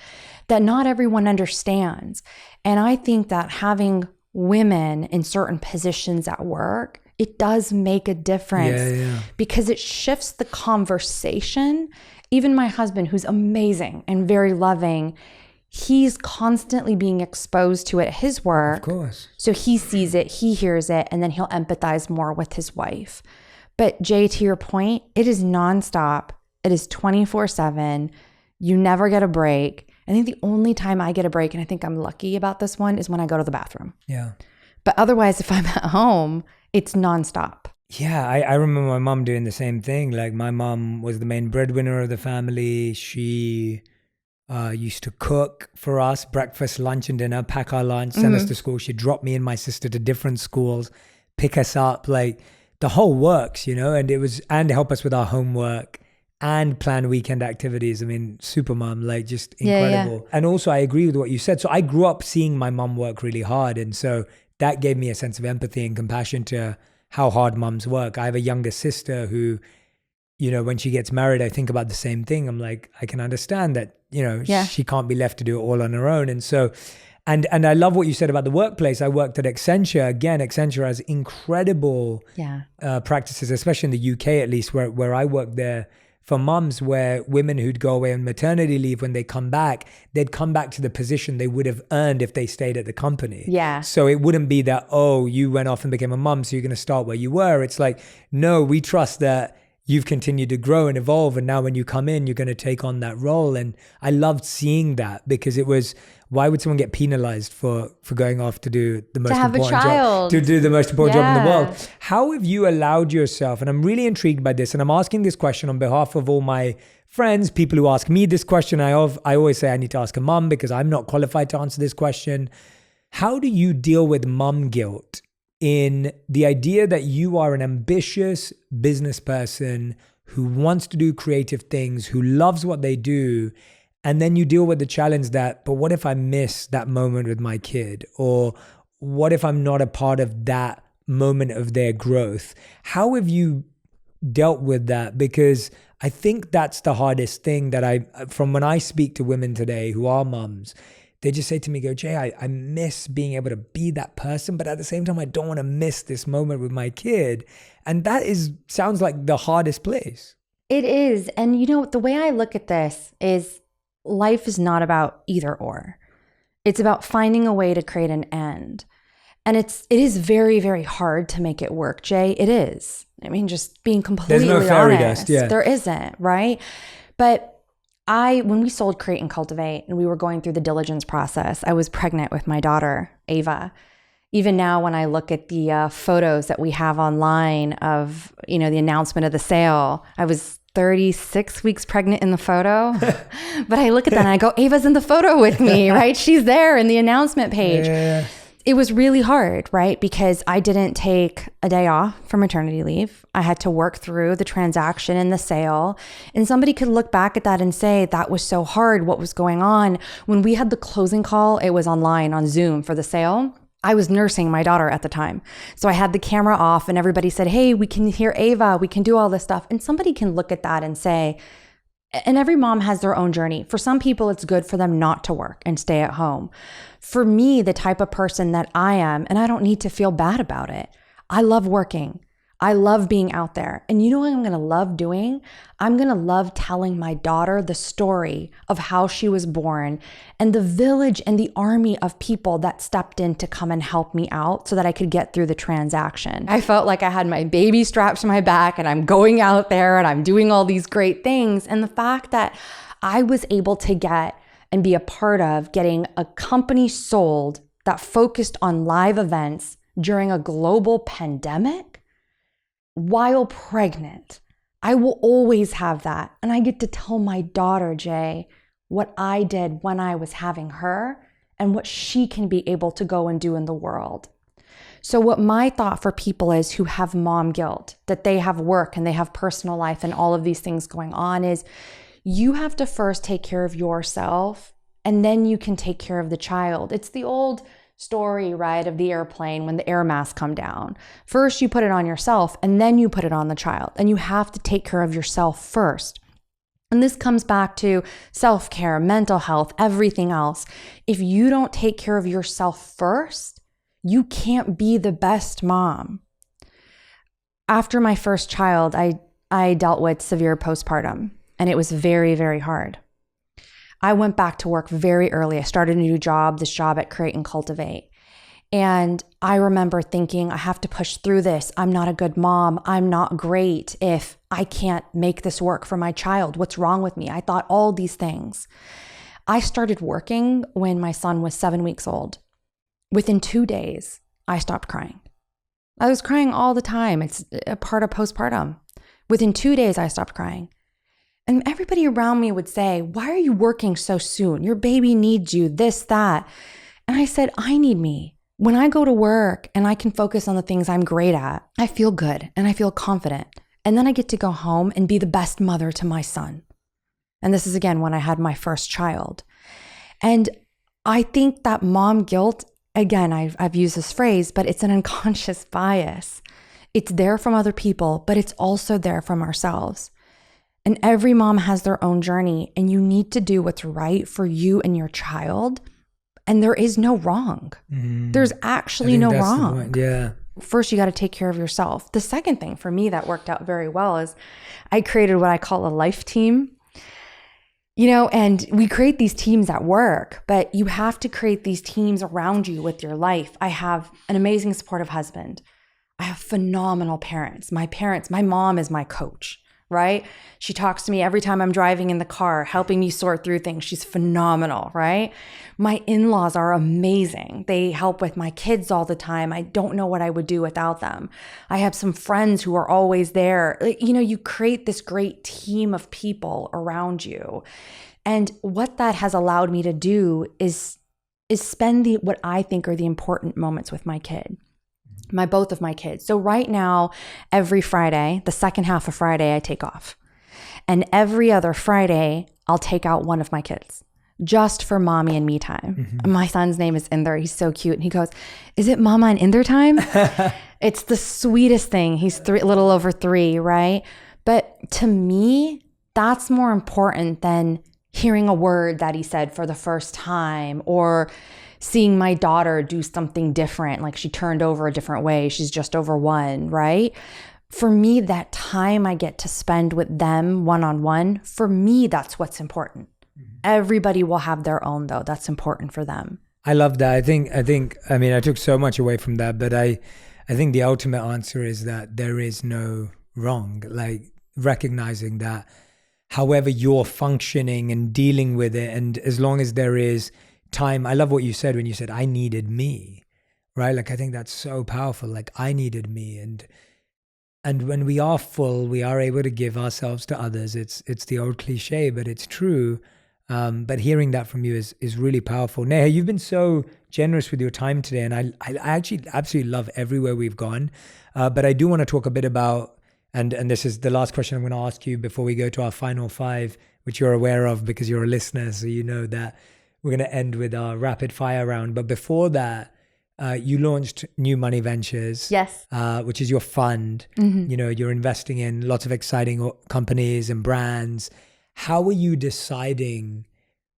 that not everyone understands. And I think that having women in certain positions at work, it does make a difference because it shifts the conversation. Even my husband, who's amazing and very loving, he's constantly being exposed to it at his work. Of course. So he sees it, he hears it, and then he'll empathize more with his wife. But Jay, to your point, it is nonstop. It is 24/7. You never get a break. I think the only time I get a break, and I think I'm lucky about this one, is when I go to the bathroom. Yeah. But otherwise, if I'm at home, it's nonstop. Yeah, I remember my mom doing the same thing. My mom was the main breadwinner of the family. She used to cook for us, breakfast, lunch, and dinner, pack our lunch, send us to school. She'd drop me and my sister to different schools, pick us up, like the whole works, and help us with our homework and plan weekend activities. I mean, super mom, like just incredible. Yeah. And also I agree with what you said. So I grew up seeing my mom work really hard. And so that gave me a sense of empathy and compassion to how hard moms work. I have a younger sister who, when she gets married, I think about the same thing. I'm like, I can understand that, she can't be left to do it all on her own. And so, and I love what you said about the workplace. I worked at Accenture. Again, Accenture has incredible practices, especially in the UK, at least where I worked there, for moms, where women who'd go away on maternity leave, when they come back, they'd come back to the position they would have earned if they stayed at the company. Yeah. So it wouldn't be that, oh, you went off and became a mom, so you're going to start where you were. It's like, no, we trust that you've continued to grow and evolve. And now when you come in, you're going to take on that role. And I loved seeing that, because it was, why would someone get penalized for going off to do the most important job, to do the most important job in the world? How have you allowed yourself, and I'm really intrigued by this, and I'm asking this question on behalf of all my friends, people who ask me this question. I always say I need to ask a mom because I'm not qualified to answer this question. How do you deal with mom guilt in the idea that you are an ambitious business person who wants to do creative things, who loves what they do, and then you deal with the challenge that, but what if I miss that moment with my kid? Or what if I'm not a part of that moment of their growth? How have you dealt with that? Because I think that's the hardest thing that from when I speak to women today who are moms, they just say to me, Jay, I miss being able to be that person, but at the same time, I don't want to miss this moment with my kid. And that sounds like the hardest place. It is. And the way I look at this is life is not about either or. It's about finding a way to create an end. And it is very, very hard to make it work, Jay. It is. I mean, just being completely honest. There's no fairy dust, yeah. There isn't, right? But when we sold Create and Cultivate and we were going through the diligence process, I was pregnant with my daughter, Ava. Even now, when I look at the photos that we have online of, the announcement of the sale, I was 36 weeks pregnant in the photo. But I look at that and I go, Ava's in the photo with me, right? She's there in the announcement page. Yeah. It was really hard, right? Because I didn't take a day off for maternity leave. I had to work through the transaction and the sale. And somebody could look back at that and say, that was so hard. What was going on? When we had the closing call, it was online on Zoom for the sale. I was nursing my daughter at the time. So I had the camera off and everybody said, hey, we can hear Ava. We can do all this stuff. And somebody can look at that and say, and every mom has their own journey. For some people, it's good for them not to work and stay at home. For me, the type of person that I am, and I don't need to feel bad about it. I love working. I love being out there. And you know what I'm going to love doing? I'm going to love telling my daughter the story of how she was born and the village and the army of people that stepped in to come and help me out so that I could get through the transaction. I felt like I had my baby strapped to my back and I'm going out there and I'm doing all these great things. And the fact that I was able to get and be a part of getting a company sold that focused on live events during a global pandemic, while pregnant, I will always have that. And I get to tell my daughter, Jay, what I did when I was having her and what she can be able to go and do in the world. So what my thought for people is who have mom guilt, that they have work and they have personal life and all of these things going on, is you have to first take care of yourself and then you can take care of the child. It's the old story, right, of the airplane when the air masks come down. First, you put it on yourself and then you put it on the child. And you have to take care of yourself first. And this comes back to self-care, mental health, everything else. If you don't take care of yourself first, you can't be the best mom. After my first child, I dealt with severe postpartum, and it was very, very hard. I went back to work very early. I started a new job, this job at Create and Cultivate. And I remember thinking, I have to push through this. I'm not a good mom. I'm not great if I can't make this work for my child. What's wrong with me? I thought all these things. I started working when my son was 7 weeks old. Within 2 days, I stopped crying. I was crying all the time. It's a part of postpartum. Within 2 days, I stopped crying. And everybody around me would say, why are you working so soon? Your baby needs you, this, that. And I said, I need me. When I go to work and I can focus on the things I'm great at, I feel good and I feel confident. And then I get to go home and be the best mother to my son. And this is again when I had my first child. And I think that mom guilt, again, I've used this phrase, but it's an unconscious bias. It's there from other people, but it's also there from ourselves. And every mom has their own journey, and you need to do what's right for you and your child. And there is no wrong. There's actually no wrong. Yeah. First, you got to take care of yourself. The second thing for me that worked out very well is I created what I call a life team. And we create these teams at work, but you have to create these teams around you with your life. I have an amazing supportive husband. I have phenomenal parents. My mom is my coach, right? She talks to me every time I'm driving in the car, helping me sort through things. She's phenomenal, right? My in-laws are amazing. They help with my kids all the time. I don't know what I would do without them. I have some friends who are always there. You create this great team of people around you. And what that has allowed me to do is spend what I think are the important moments with my kid. Both of my kids. So right now, every Friday, the second half of Friday, I take off. And every other Friday, I'll take out one of my kids just for mommy and me time. My son's name is Inder. He's so cute. And he goes, is it mama and Inder time? It's the sweetest thing. He's a little over 3, right? But to me, that's more important than hearing a word that he said for the first time or seeing my daughter do something different, like she turned over a different way. She's just over 1, right? For me, that time I get to spend with them one-on-one, for me, that's what's important. Everybody will have their own though. That's important for them. I love that. I think, I took so much away from that, but I think the ultimate answer is that there is no wrong, like recognizing that however you're functioning and dealing with it. And as long as there is time, I love what you said when you said, I needed me, right? Like, I think that's so powerful. Like, I needed me. And when we are full, we are able to give ourselves to others. It's the old cliche, but it's true. But hearing that from you is really powerful. Neha, you've been so generous with your time today. And I actually absolutely love everywhere we've gone. But I do want to talk a bit about, and this is the last question I'm going to ask you before we go to our final 5, which you're aware of because you're a listener. So you know that we're going to end with our rapid fire round. But before that, you launched New Money Ventures. Yes. Which is your fund. You're investing in lots of exciting companies and brands. How are you deciding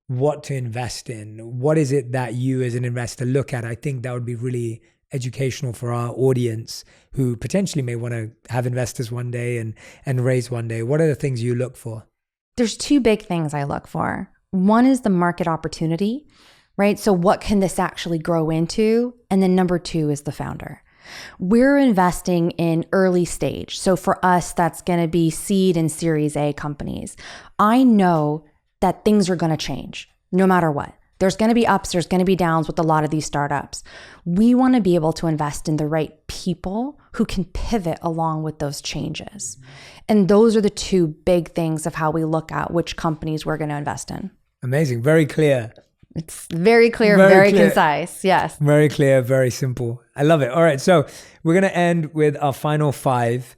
what to invest in? What is it that you as an investor look at? I think that would be really educational for our audience who potentially may want to have investors one day and raise one day. What are the things you look for? There's 2 big things I look for. One is the market opportunity, right? So what can this actually grow into? And then number 2 is the founder. We're investing in early stage. So for us, that's going to be seed and Series A companies. I know that things are going to change no matter what. There's going to be ups, there's going to be downs with a lot of these startups. We want to be able to invest in the right people who can pivot along with those changes. And those are the 2 big things of how we look at which companies we're going to invest in. Amazing. Very clear. It's very clear, very concise. Yes. Very clear, very simple. I love it. All right. So we're going to end with our final 5.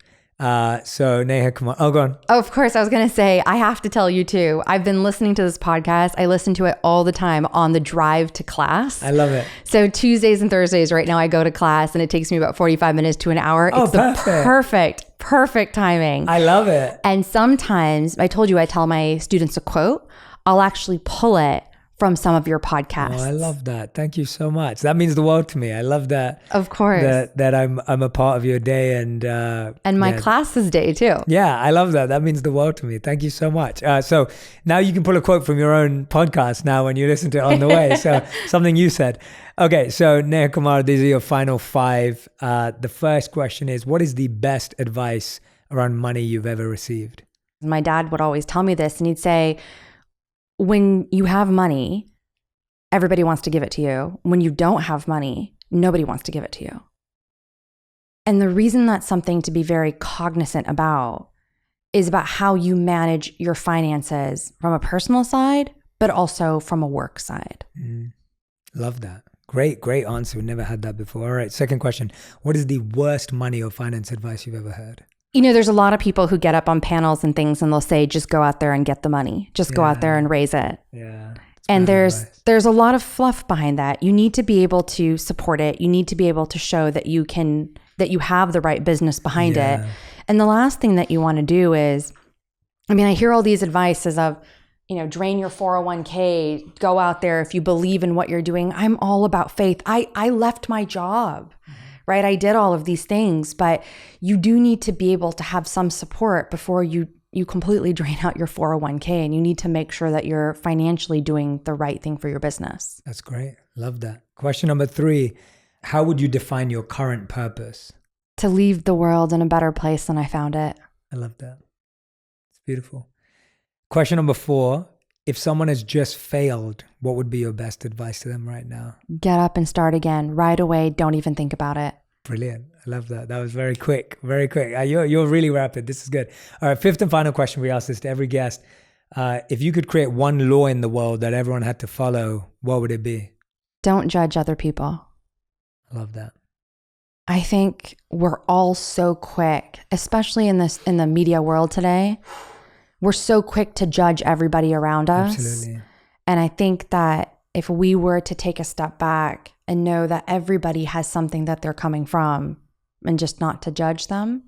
So Neha Kumar. Oh, go on. Oh, of course. I was going to say, I have to tell you too, I've been listening to this podcast. I listen to it all the time on the drive to class. I love it. So Tuesdays and Thursdays right now I go to class and it takes me about 45 minutes to an hour. Oh, it's perfect. the perfect timing. I love it. And sometimes, I told you I tell my students a quote, I'll actually pull it from some of your podcasts. Oh, I love that. Thank you so much. That means the world to me. I love that. Of course. That I'm a part of your day and my class's day too. Yeah, I love that. That means the world to me. Thank you so much. So now you can pull a quote from your own podcast now when you listen to it on the way. So something you said. Okay, so Neha Kumar, these are your final 5. The first question is, what is the best advice around money you've ever received? My dad would always tell me this, and he'd say, when you have money, everybody wants to give it to you. When you don't have money, nobody wants to give it to you. And the reason that's something to be very cognizant about is about how you manage your finances from a personal side, but also from a work side. Love that. Great answer. We never had that before. All right, second question. What is the worst money or finance advice you've ever heard? There's a lot of people who get up on panels and things and they'll say, just go out there and get the money. Just go out there and raise it. Yeah. And there's a lot of fluff behind that. You need to be able to support it. You need to be able to show that you have the right business behind it. And the last thing that you want to do is, I hear all these advices of, drain your 401k, go out there if you believe in what you're doing. I'm all about faith. I left my job, right? I did all of these things, but you do need to be able to have some support before you completely drain out your 401k, and you need to make sure that you're financially doing the right thing for your business. That's great. Love that. Question number 3, how would you define your current purpose? To leave the world in a better place than I found it. I love that. It's beautiful. Question number 4, if someone has just failed, what would be your best advice to them right now? Get up and start again right away. Don't even think about it. Brilliant. I love that. That was very quick, very quick. You're really rapid. This is good. All right, 5th and final question. We ask this to every guest. If you could create one law in the world that everyone had to follow, what would it be? Don't judge other people. I love that. I think we're all so quick, especially in the media world today. We're so quick to judge everybody around us. Absolutely. And I think that if we were to take a step back and know that everybody has something that they're coming from, and just not to judge them,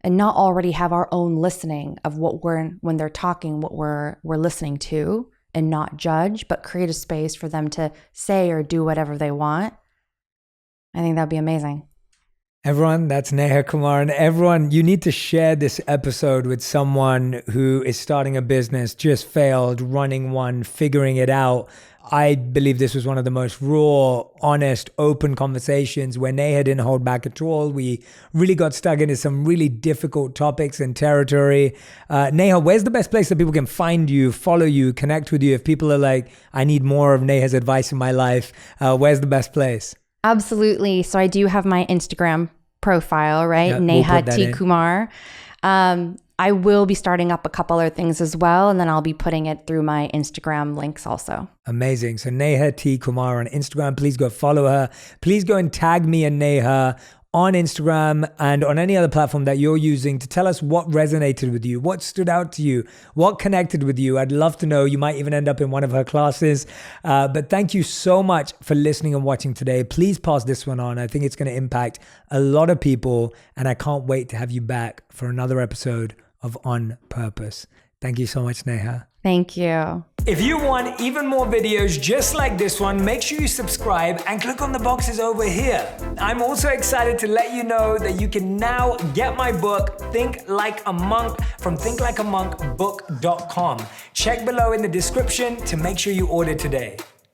and not already have our own listening of when they're talking, what we're listening to, and not judge, but create a space for them to say or do whatever they want, I think that'd be amazing. Everyone, that's Neha Kumar. And everyone, you need to share this episode with someone who is starting a business, just failed, running one, figuring it out. I believe this was one of the most raw, honest, open conversations where Neha didn't hold back at all. We really got stuck into some really difficult topics and territory. Neha, where's the best place that people can find you, follow you, connect with you? If people are like, I need more of Neha's advice in my life, where's the best place? Absolutely. So I do have my Instagram profile, right? Yeah, Neha T. Kumar. I will be starting up a couple other things as well, and then I'll be putting it through my Instagram links also. Amazing. So Neha T. Kumar on Instagram. Please go follow her. Please go and tag me and Neha on Instagram and on any other platform that you're using to tell us what resonated with you, what stood out to you, what connected with you. I'd love to know. You might even end up in one of her classes. But thank you so much for listening and watching today. Please pass this one on. I think it's going to impact a lot of people, and I can't wait to have you back for another episode of On Purpose. Thank you so much, Neha. Thank you. If you want even more videos just like this one, make sure you subscribe and click on the boxes over here. I'm also excited to let you know that you can now get my book, Think Like a Monk, from thinklikeamonkbook.com. Check below in the description to make sure you order today.